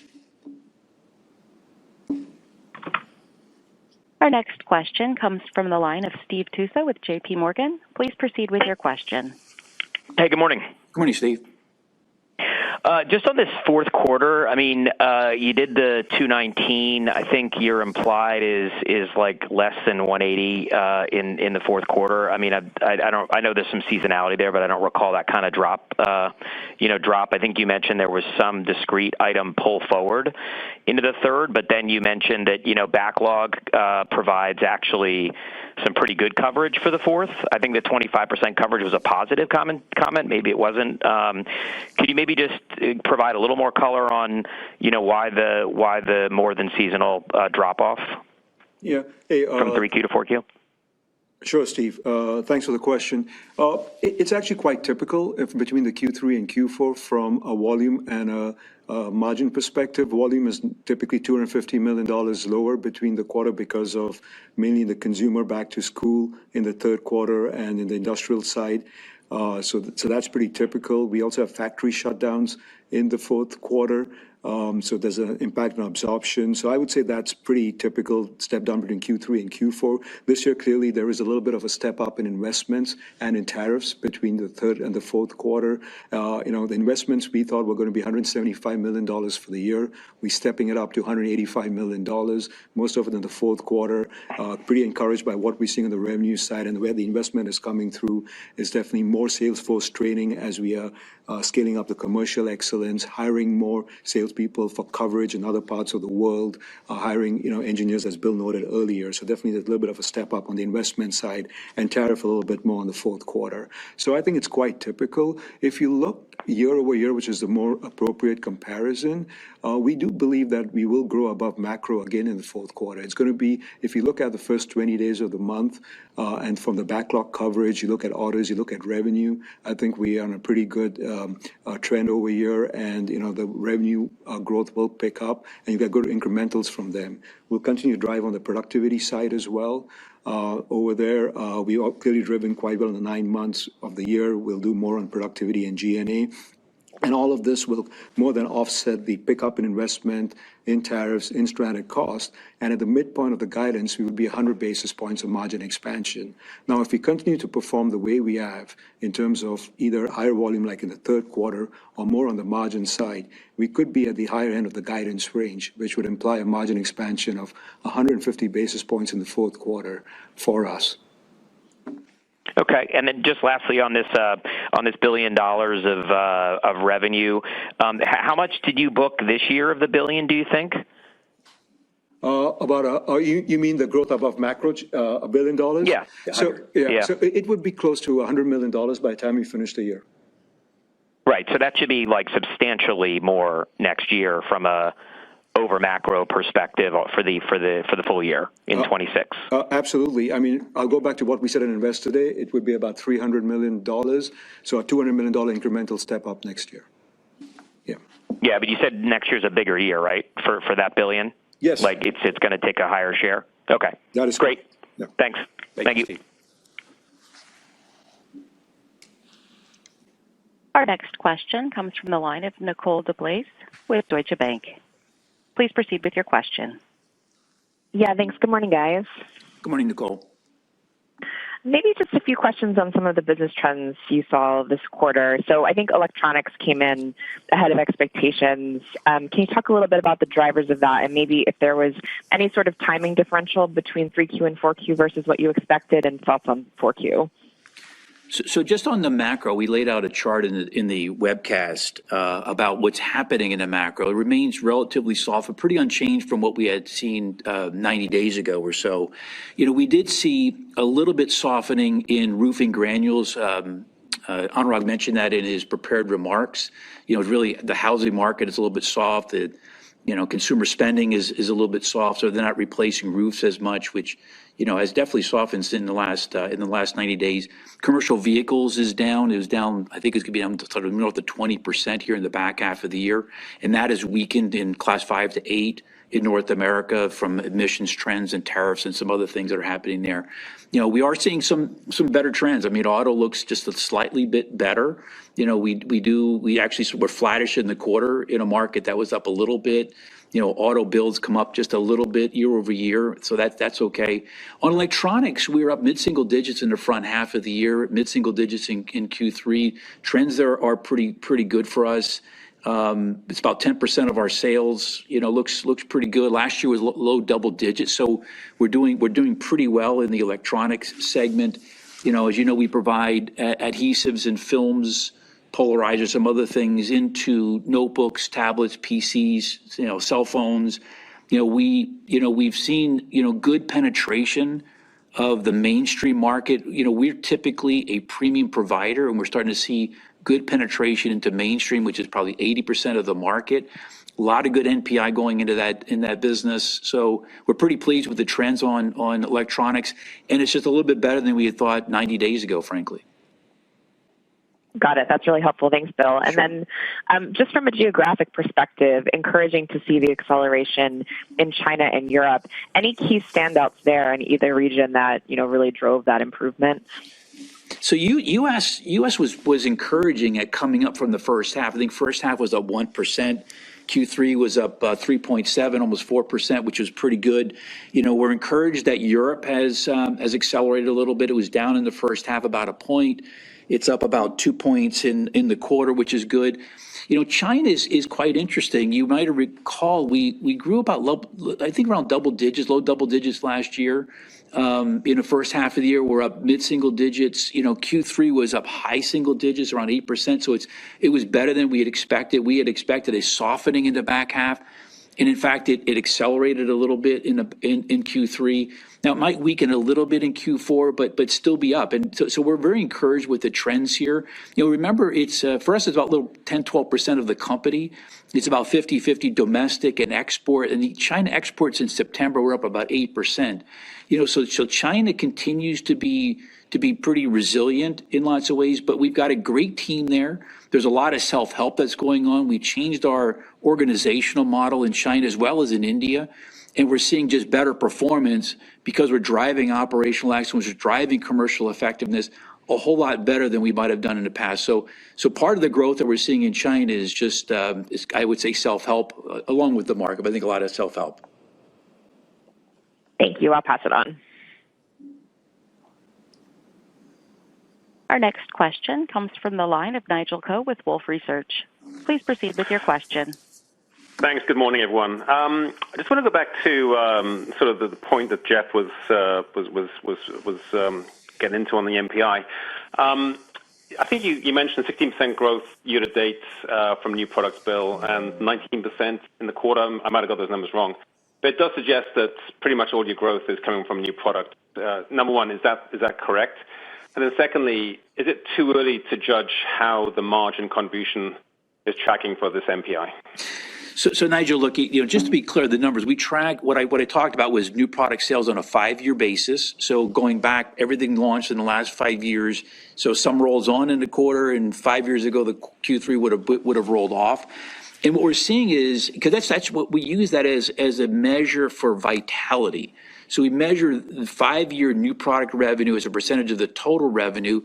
Our next question comes from the line of Steve Tusa with J.P. Morgan. Please proceed with your question. Hey, good morning. Good morning, Steve. Just on this fourth quarter, I mean, you did the 219. I think your implied is like less than 180 in the fourth quarter. I mean, I know there's some seasonality there, but I don't recall that kind of drop. I think you mentioned there was some discrete item pull forward into the third, but then you mentioned that backlog provides actually some pretty good coverage for the fourth. I think the 25% coverage was a positive comment. Maybe it wasn't. Could you maybe just provide a little more color on, why the more than seasonal drop off? Yeah. Hey, from 3Q to 4Q? Sure, Steve. Thanks for the question. It's actually quite typical between the Q3 and Q4 from a volume and a margin perspective. Volume is typically $250 million lower between the quarter because of mainly the consumer back to school in the third quarter and in the industrial side. So that's pretty typical. We also have factory shutdowns in the fourth quarter. So there's an impact on absorption. So I would say that's pretty typical step down between Q3 and Q4. This year, clearly, there is a little bit of a step up in investments and in tariffs between the third and the fourth quarter. The investments we thought were going to be $175 million for the year. We're stepping it up to $185 million, most of it in the fourth quarter. Pretty encouraged by what we're seeing on the revenue side, and where the investment is coming through is definitely more sales force training as we are scaling up the commercial excellence, hiring more salespeople for coverage in other parts of the world, hiring engineers, as Bill noted earlier. So definitely there's a little bit of a step up on the investment side, and tariff a little bit more in the fourth quarter. So I think it's quite typical. If you look year over year, which is the more appropriate comparison, we do believe that we will grow above macro again in the fourth quarter. It's going to be, if you look at the first 20 days of the month, and from the backlog coverage, you look at orders, you look at revenue, I think we are on a pretty good trend over here, and the revenue growth will pick up, and you get good incrementals from them. We'll continue to drive on the productivity side as well. Over there, we are clearly driven quite well in the 9 months of the year. We'll do more on productivity and G&A. And all of this will more than offset the pickup in investment, in tariffs, in stranded cost. And at the midpoint of the guidance, we would be 100 basis points of margin expansion. Now, if we continue to perform the way we have in terms of either higher volume like in the third quarter or more on the margin side, we could be at the higher end of the guidance range, which would imply a margin expansion of 150 basis points in the fourth quarter for us. Okay, and then just lastly on this $1 billion of revenue, how much did you book this year of the billion? Do you think? You mean the growth above macro, $1 billion? Yeah. So it would be close to $100 million by the time we finish the year. Right. So that should be like substantially more next year from a over macro perspective for the full year in 26. Absolutely. I mean, I'll go back to what we said in Investor Day. It would be about $300 million. So a $200 million incremental step up next year. Yeah. Yeah, but you said next year's a bigger year, right? For that billion? Yes. Like it's going to take a higher share. Okay. That is great. Yeah. Thanks. Thank you. Steve. Our next question comes from the line of Nicole DeBlase with Deutsche Bank. Please proceed with your question. Yeah, thanks. Good morning, guys. Good morning, Nicole. Maybe just a few questions on some of the business trends you saw this quarter. So I think electronics came in ahead of expectations. Can you talk a little bit about the drivers of that, and maybe if there was any sort of timing differential between 3Q and 4Q versus what you expected, and thoughts on 4Q? So just on the macro, we laid out a chart in the webcast about what's happening in the macro. It remains relatively soft, but pretty unchanged from what we had seen 90 days ago or so. We did see a little bit softening in roofing granules. Anurag mentioned that in his prepared remarks. Really the housing market is a little bit soft. Consumer spending is a little bit soft, so they're not replacing roofs as much, which has definitely softened in the last 90 days. Commercial vehicles is down. It was down. I think it's going to be down to sort of north of 20% here in the back half of the year, and that has weakened in class 5 to 8 in North America from emissions trends and tariffs and some other things that are happening there. We are seeing some better trends. I mean, auto looks just a slightly bit better. We're flattish in the quarter in a market that was up a little bit. Auto builds come up just a little bit year over year, so that's okay. On electronics, we were up mid-single digits in the front half of the year, mid-single digits in Q3. Trends there are pretty good for us. It's about 10% of our sales. Looks pretty good. Last year was low double digits, so we're doing pretty well in the electronics segment. As you know, we provide adhesives and films, polarizers, some other things into notebooks, tablets, PCs, cell phones. We've seen good penetration of the mainstream market. We're typically a premium provider, and we're starting to see good penetration into mainstream, which is probably 80% of the market. A lot of good NPI going into that business. So we're pretty pleased with the trends on electronics, and it's just a little bit better than we had thought 90 days ago, frankly. Got it. That's really helpful. Thanks, Bill. And then just from a geographic perspective, encouraging to see the acceleration in China and Europe. Any key standouts there in either region that, really drove that improvement? So U.S. was encouraging at coming up from the first half. I think first half was up 1%. Q3 was up 3.7, almost 4%, which was pretty good. We're encouraged that Europe has accelerated a little bit. It was down in the first half about a point. It's up about 2 points in the quarter, which is good. China is quite interesting. You might recall we grew about, I think, around double digits, low double digits last year. In the first half of the year, we're up mid-single digits. Q3 was up high single digits, around 8%. So it was better than we had expected. We had expected a softening in the back half. And in fact, it accelerated a little bit in Q3. Now, it might weaken a little bit in Q4, but still be up. And so we're very encouraged with the trends here. Remember, it's for us, it's about 10-12% of the company. It's about 50-50 domestic and export. And the China exports in September were up about 8%. So China continues to be pretty resilient in lots of ways, but we've got a great team there. There's a lot of self-help that's going on. We changed our organizational model in China as well as in India, and we're seeing just better performance because we're driving operational excellence, we're driving commercial effectiveness a whole lot better than we might have done in the past. So part of the growth that we're seeing in China is just, I would say, self-help along with the market, but I think a lot of self-help. Thank you. I'll pass it on. Our next question comes from the line of Nigel Coe with Wolfe Research. Please proceed with your question. Thanks. Good morning, everyone. I just want to go back to sort of the point that Jeff was getting into on the MPI. I think you mentioned 16% growth year to date from new products, Bill, and 19% in the quarter. I might have got those numbers wrong, but it does suggest that pretty much all your growth is coming from new product. Number one, is that correct? And then secondly, is it too early to judge how the margin contribution is tracking for this MPI? So Nigel, look, just to be clear, the numbers we track, what I talked about was new product sales on a 5-year basis. So going back, everything launched in the last 5 years. So some rolls on in the quarter, and 5 years ago the Q3 would have rolled off. And what we're seeing is, because that's what we use that as a measure for vitality. So we measure the 5-year new product revenue as a percentage of the total revenue.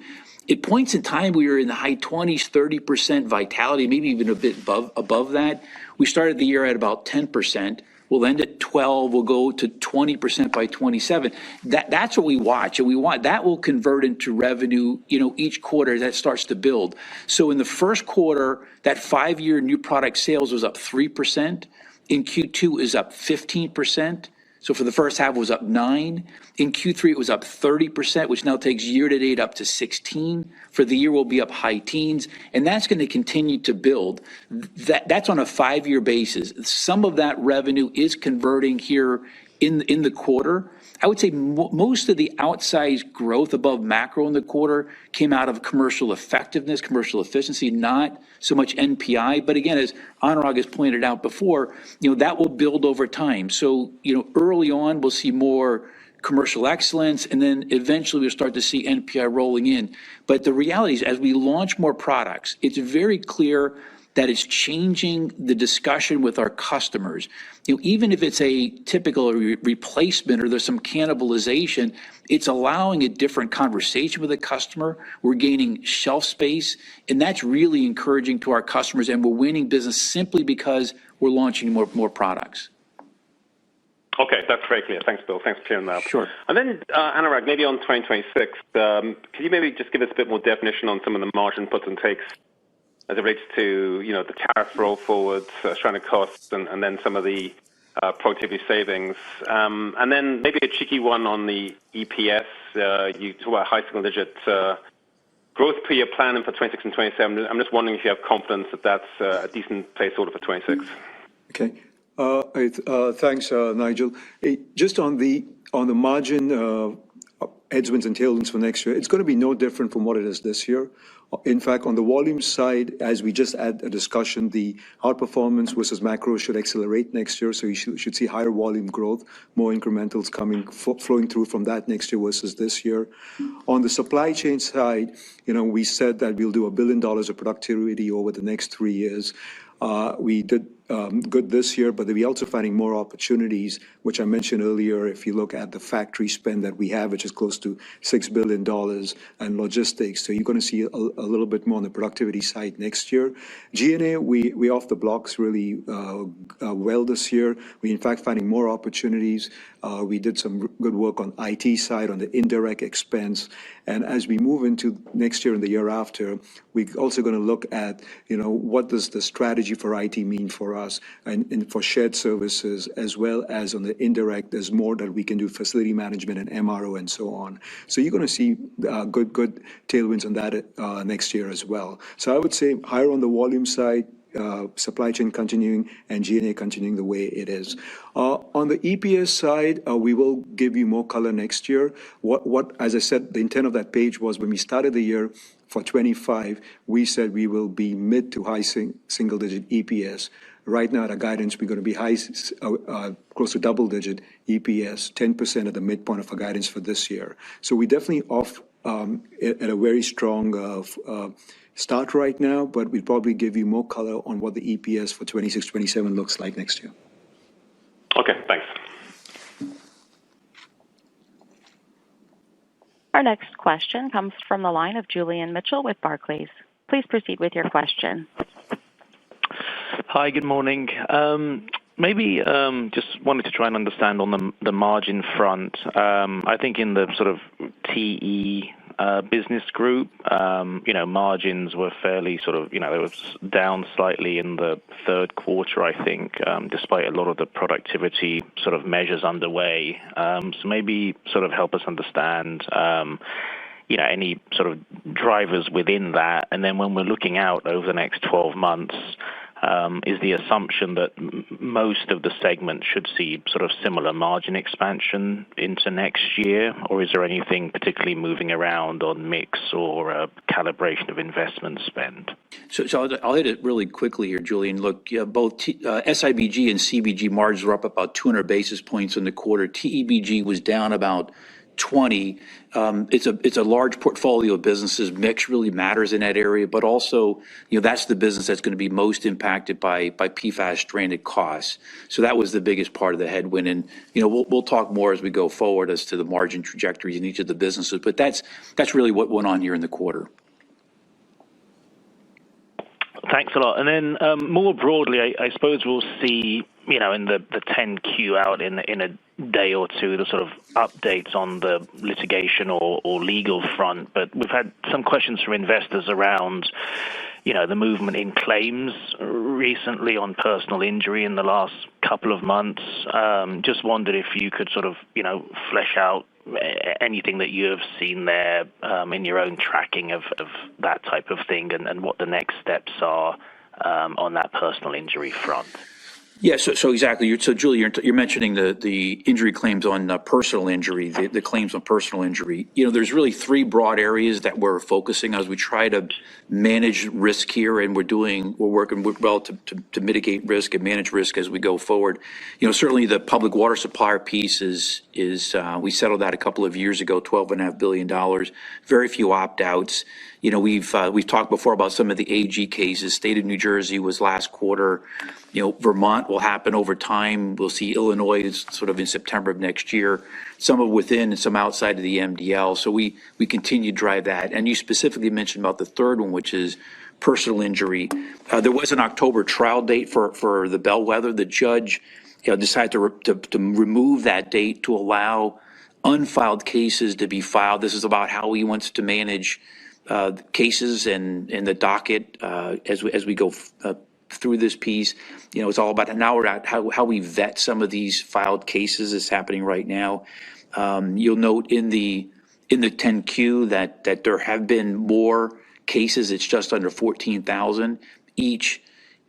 At points in time, we were in the high 20s, 30% vitality, maybe even a bit above that. We started the year at about 10%. We'll end at 12. We'll go to 20% by 27. That's what we watch, and that will convert into revenue. Each quarter that starts to build. So in the first quarter, that 5-year new product sales was up 3%. In Q2 is up 15%. So for the first half, it was up 9%. In Q3, it was up 30%, which now takes year-to-date up to 16%. For the year, we'll be up high teens, and that's going to continue to build. That's on a 5-year basis. Some of that revenue is converting here in the quarter. I would say most of the outsized growth above macro in the quarter came out of commercial effectiveness, commercial efficiency, not so much NPI. But again, as Anurag has pointed out before, that will build over time. So, early on, we'll see more commercial excellence, and then eventually we'll start to see NPI rolling in. But the reality is, as we launch more products, it's very clear that it's changing the discussion with our customers. Even if it's a typical replacement or there's some cannibalization, it's allowing a different conversation with the customer. We're gaining shelf space, and that's really encouraging to our customers, and we're winning business simply because we're launching more products. Okay, that's very clear. Thanks, Bill. Thanks for clearing that up. Sure. And then, Anurag, maybe on 2026, could you maybe just give us a bit more definition on some of the margin puts and takes as it relates to, the tariff roll forwards, stranded costs, and then some of the productivity savings? And then maybe a cheeky one on the EPS. You talk about high single-digit growth per year planning for 26 and 27. I'm just wondering if you have confidence that that's a decent placeholder for 26. Okay. Thanks, Nigel. Just on the margin headwinds and tailwinds for next year, it's going to be no different from what it is this year. In fact, on the volume side, as we just had a discussion, the outperformance versus macro should accelerate next year. So you should see higher volume growth, more incrementals flowing through from that next year versus this year. On the supply chain side, we said that we'll do $1 billion of productivity over the next 3 years. We did good this year, but we're also finding more opportunities, which I mentioned earlier. If you look at the factory spend that we have, which is close to $6 billion, and logistics, so you're going to see a little bit more on the productivity side next year. G&A, we off the blocks really well this year. We in fact finding more opportunities. We did some good work on IT side on the indirect expense, and as we move into next year and the year after, we're also going to look at what does the strategy for IT mean for us and for shared services, as well as on the indirect. There's more that we can do, facility management and MRO and so on. So you're going to see good tailwinds on that next year as well. So I would say higher on the volume side, supply chain continuing, and G&A continuing the way it is. On the EPS side, we will give you more color next year. As I said, the intent of that page was when we started the year for 25, we said we will be mid to high single-digit EPS. Right now, at our guidance, we're going to be close to double-digit EPS, 10% at the midpoint of our guidance for this year. So we definitely off at a very strong start right now, but we'll probably give you more color on what the EPS for 26, 27 looks like next year. Okay, thanks. Our next question comes from the line of Julian Mitchell with Barclays. Please proceed with your question. Hi, good morning. Maybe just wanted to try and understand on the margin front. I think in the sort of TE business group, margins were fairly sort of, they were down slightly in the third quarter, I think, despite a lot of the productivity sort of measures underway. So maybe sort of help us understand, any sort of drivers within that. And then when we're looking out over the next 12 months, is the assumption that most of the segment should see sort of similar margin expansion into next year, or is there anything particularly moving around on mix or calibration of investment spend? So I'll hit it really quickly here, Julian. Look, both SIBG and CBG margins were up about 200 basis points in the quarter. TEBG was down about 20. It's a large portfolio of businesses. Mix really matters in that area, but also, that's the business that's going to be most impacted by PFAS stranded costs. So that was the biggest part of the headwind. And, we'll talk more as we go forward as to the margin trajectories in each of the businesses, but that's really what went on here in the quarter. Thanks a lot. And then more broadly, I suppose we'll see, in the 10Q out in a day or two, the sort of updates on the litigation or legal front. But we've had some questions from investors around, the movement in claims recently on personal injury in the last couple of months. Just wondered if you could sort of, flesh out anything that you have seen there in your own tracking of that type of thing and what the next steps are on that personal injury front. Yeah, so exactly. So, Julie, you're mentioning the injury claims on personal injury, the claims on personal injury. There's really three broad areas that we're focusing as we try to manage risk here, and we're working well to mitigate risk and manage risk as we go forward. Certainly the public water supplier piece is we settled that a couple of years ago, $12.5 billion, very few opt-outs. We've talked before about some of the AG cases. State of New Jersey was last quarter. Vermont will happen over time. We'll see Illinois sort of in September of next year, some of within and some outside of the MDL. So we continue to drive that. And you specifically mentioned about the third one, which is personal injury. There was an October trial date for the bellwether. The judge decided to remove that date to allow unfiled cases to be filed. This is about how he wants to manage cases and the docket as we go through this piece. It's all about now we're at how we vet some of these filed cases is happening right now. You'll note in the 10Q that there have been more cases. It's just under 14,000. Each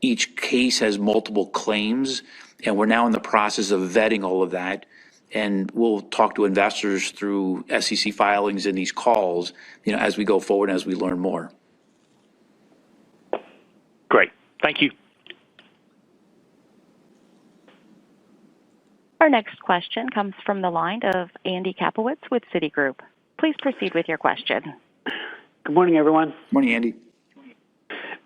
case has multiple claims, and we're now in the process of vetting all of that. And we'll talk to investors through SEC filings and these calls, as we go forward and as we learn more. Great. Thank you. Our next question comes from the line of Andy Kapowitz with Citigroup. Please proceed with your question. Good morning, everyone. Morning, Andy.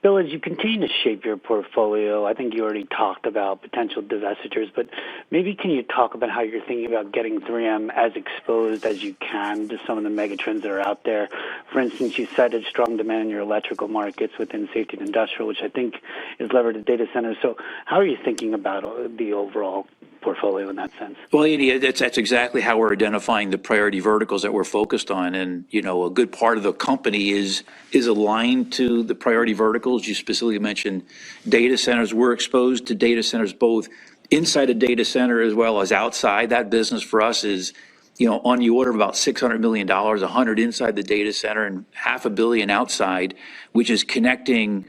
Bill, as you continue to shape your portfolio, I think you already talked about potential divestitures, but maybe can you talk about how you're thinking about getting 3M as exposed as you can to some of the megatrends that are out there? For instance, you cited strong demand in your electrical markets within safety and industrial, which I think is levered to data centers. So how are you thinking about the overall portfolio in that sense? Well, Andy, that's exactly how we're identifying the priority verticals that we're focused on. And, a good part of the company is aligned to the priority verticals. You specifically mentioned data centers. We're exposed to data centers both inside a data center as well as outside. That business for us is, on the order of about $600 million, 100 inside the data center and $500 million outside, which is connecting,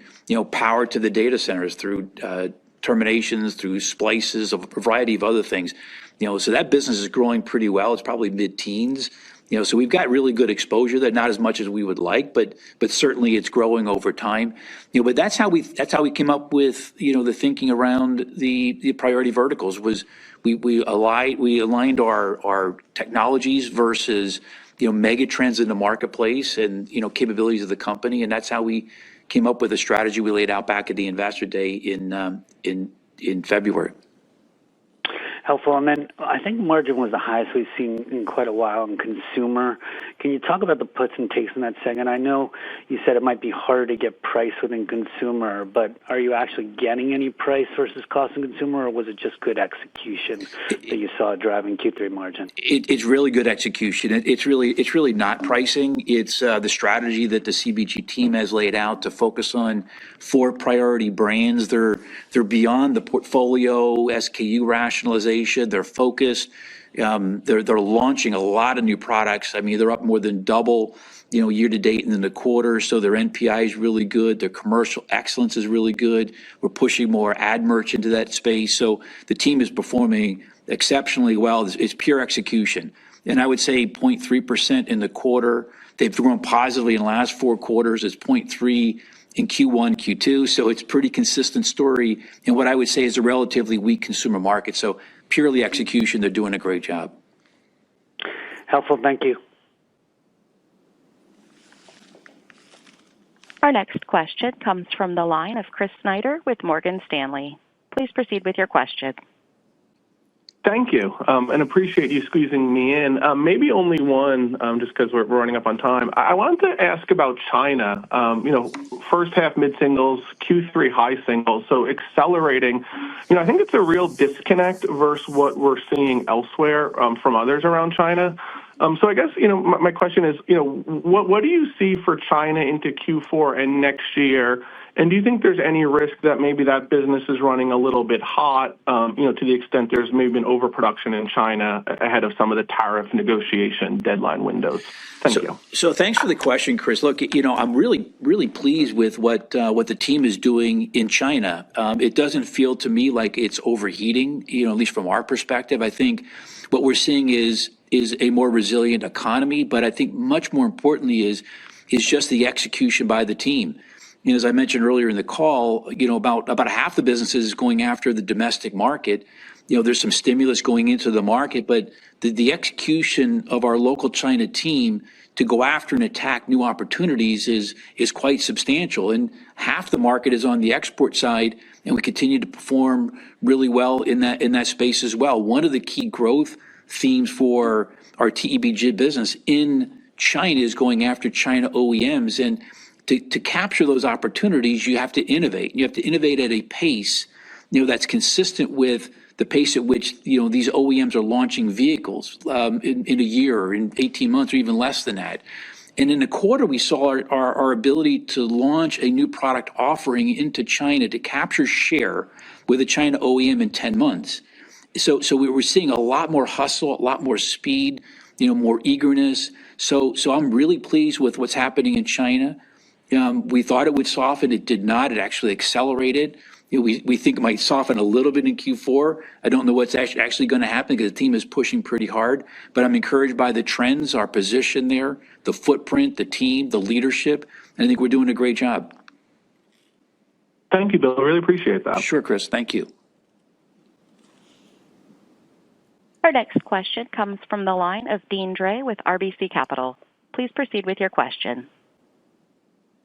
power to the data centers through terminations, through splices, a variety of other things. So that business is growing pretty well. It's probably mid-teens. So we've got really good exposure there, not as much as we would like, but certainly it's growing over time. But that's how we came up with the thinking around the priority verticals was we aligned our technologies versus mega trends in the marketplace and capabilities of the company, and that's how we came up with a strategy we laid out back at the Investor Day in February. Helpful. And then I think margin was the highest we've seen in quite a while in consumer. Can you talk about the puts and takes in that segment? I know you said it might be harder to get price within consumer, but are you actually getting any price versus cost in consumer, or was it just good execution that you saw driving Q3 margin? It's really good execution. It's really not pricing. It's the strategy that the CBG team has laid out to focus on 4 priority brands. They're beyond the portfolio SKU rationalization. They're focused. They're launching a lot of new products. I mean, they're up more than double, year to date and in the quarter. So their NPI is really good. Their commercial excellence is really good. We're pushing more ad merch into that space. So the team is performing exceptionally well. It's pure execution. And I would say 0.3% in the quarter. They've grown positively in the last 4 quarters. It's 0.3 in Q1, Q2. So it's a pretty consistent story in what I would say is a relatively weak consumer market. So purely execution, they're doing a great job. Helpful, thank you. Our next question comes from the line of Chris Snyder with Morgan Stanley. Please proceed with your question. Thank you, and appreciate you squeezing me in. Maybe only one, just because we're running up on time. I wanted to ask about China. First half mid-singles, Q3 high singles, so accelerating. I think it's a real disconnect versus what we're seeing elsewhere from others around China. So I guess, my question is, what do you see for China into Q4 and next year? And do you think there's any risk that maybe that business is running a little bit hot, to the extent there's maybe an overproduction in China ahead of some of the tariff negotiation deadline windows? Thank you. So thanks for the question, Chris. Look, I'm really, really pleased with what the team is doing in China. It doesn't feel to me like it's overheating, at least from our perspective. I think what we're seeing is a more resilient economy, but I think much more importantly is just the execution by the team. as I mentioned earlier in the call, about half the businesses is going after the domestic market. There's some stimulus going into the market, but the execution of our local China team to go after and attack new opportunities is quite substantial. And half the market is on the export side, and we continue to perform really well in that space as well. One of the key growth themes for our TEBG business in China is going after China OEMs. And to capture those opportunities, you have to innovate. You have to innovate at a pace, that's consistent with the pace at which, these OEMs are launching vehicles in a year or in 18 months or even less than that. And in the quarter, we saw our ability to launch a new product offering into China to capture share with a China OEM in 10 months. So we were seeing a lot more hustle, a lot more speed, more eagerness. So I'm really pleased with what's happening in China. We thought it would soften. It did not. It actually accelerated. We think it might soften a little bit in Q4. I don't know what's actually going to happen because the team is pushing pretty hard. But I'm encouraged by the trends, our position there, the footprint, the team, the leadership. And I think we're doing a great job. Thank you, Bill. I really appreciate that. Sure, Chris. Thank you. Our next question comes from the line of Deane Dray with RBC Capital. Please proceed with your question.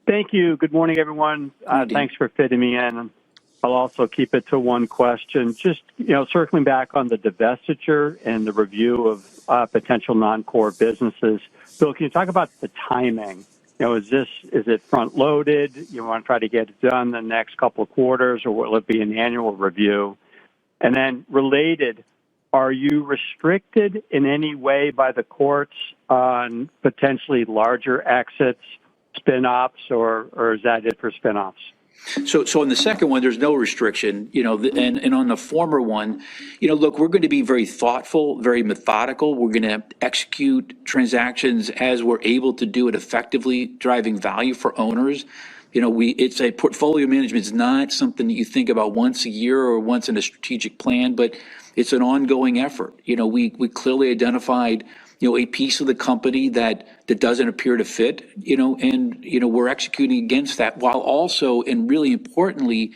Thank you. Good morning, everyone. Thanks for fitting me in. I'll also keep it to one question. Just, circling back on the divestiture and the review of potential non-core businesses. Bill, can you talk about the timing? Is it front loaded? You want to try to get it done the next couple of quarters, or will it be an annual review? And then related, are you restricted in any way by the courts on potentially larger exits, spin-offs, or is that it for spin-offs? So in the second one, there's no restriction, and on the former one, look, we're going to be very thoughtful, very methodical. We're going to execute transactions as we're able to do it effectively, driving value for owners. It's a portfolio management. It's not something that you think about once a year or once in a strategic plan, but it's an ongoing effort. We clearly identified a piece of the company that doesn't appear to fit, and we're executing against that while also, and really importantly,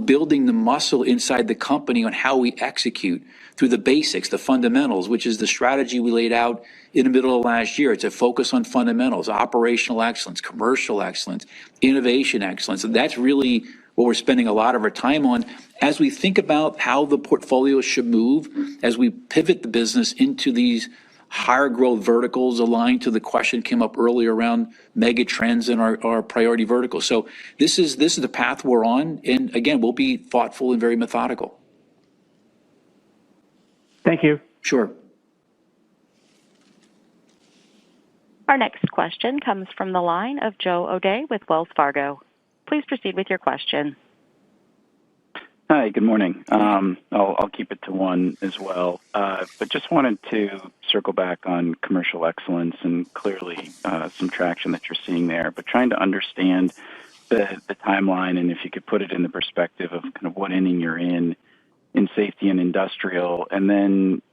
building the muscle inside the company on how we execute through the basics, the fundamentals, which is the strategy we laid out in the middle of last year. It's a focus on fundamentals, operational excellence, commercial excellence, innovation excellence. And that's really what we're spending a lot of our time on as we think about how the portfolio should move, as we pivot the business into these higher growth verticals aligned to the question came up earlier around mega trends in our priority verticals. So this is the path we're on. And again, we'll be thoughtful and very methodical. Thank you. Sure. Our next question comes from the line of Joe O'Dea with Wells Fargo. Please proceed with your question. Hi, good morning. I'll keep it to one as well, but just wanted to circle back on commercial excellence and clearly some traction that you're seeing there, but trying to understand the timeline and if you could put it in the perspective of kind of what inning you're in safety and industrial, and then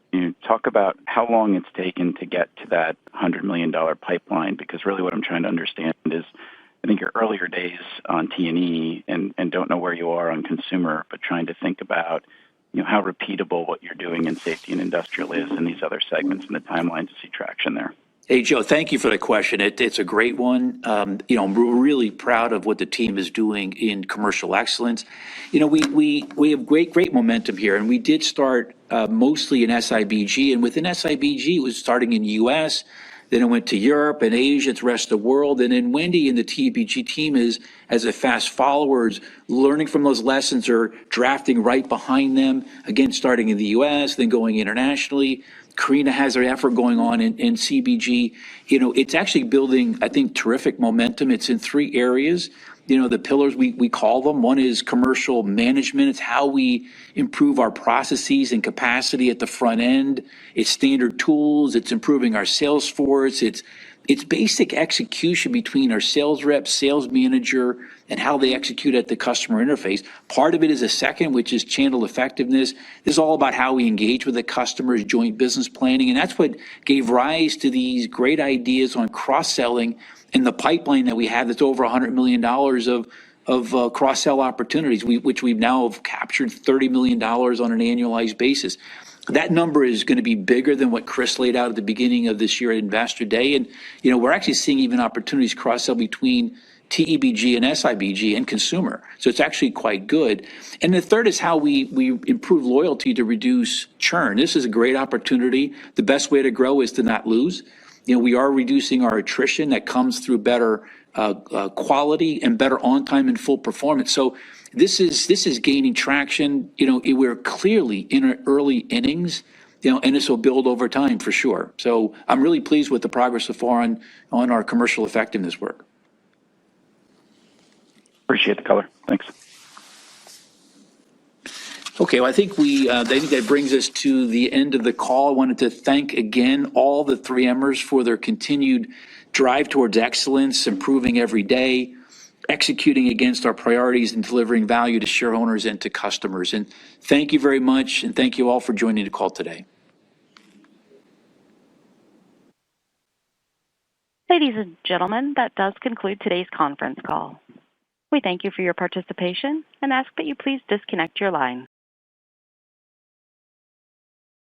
talk about how long it's taken to get to that $100 million pipeline, because really what I'm trying to understand is I think your earlier days on T&E and don't know where you are on consumer, but trying to think about how repeatable what you're doing in safety and industrial is in these other segments and the timeline to see traction there. Hey, Joe, thank you for the question. It's a great one. I'm really proud of what the team is doing in commercial excellence. We have great momentum here, and we did start mostly in SIBG, and within SIBG, it was starting in the U.S., then it went to Europe and Asia, it's the rest of the world. And then Wendy and the TEBG team is, as a fast followers, learning from those lessons or drafting right behind them, again, starting in the U.S., then going internationally. Karina has her effort going on in CBG. It's actually building, I think, terrific momentum. It's in three areas. The pillars we call them. One is commercial management. It's how we improve our processes and capacity at the front end. It's standard tools. It's improving our sales force. It's basic execution between our sales rep, sales manager, and how they execute at the customer interface. Part of it is a second, which is channel effectiveness. This is all about how we engage with the customers, joint business planning. And that's what gave rise to these great ideas on cross-selling and the pipeline that we have that's over $100 million of of cross-sell opportunities, which we've now have captured $30 million on an annualized basis. That number is going to be bigger than what Chris laid out at the beginning of this year at Investor Day. And, we're actually seeing even opportunities cross-sell between TEBG and SIBG and consumer. So it's actually quite good. And the third is how we improve loyalty to reduce churn. This is a great opportunity. The best way to grow is to not lose. We are reducing our attrition that comes through better quality and better on-time and full performance. So this is gaining traction. We're clearly in early innings, and this will build over time for sure. So I'm really pleased with the progress so far on our commercial effectiveness work. Appreciate the color. Thanks. Okay, well, I think that brings us to the end of the call. I wanted to thank again all the 3Mers for their continued drive towards excellence, improving every day, executing against our priorities, and delivering value to shareholders and to customers. And thank you very much, and thank you all for joining the call today. Ladies and gentlemen, that does conclude today's conference call. We thank you for your participation and ask that you please disconnect your line.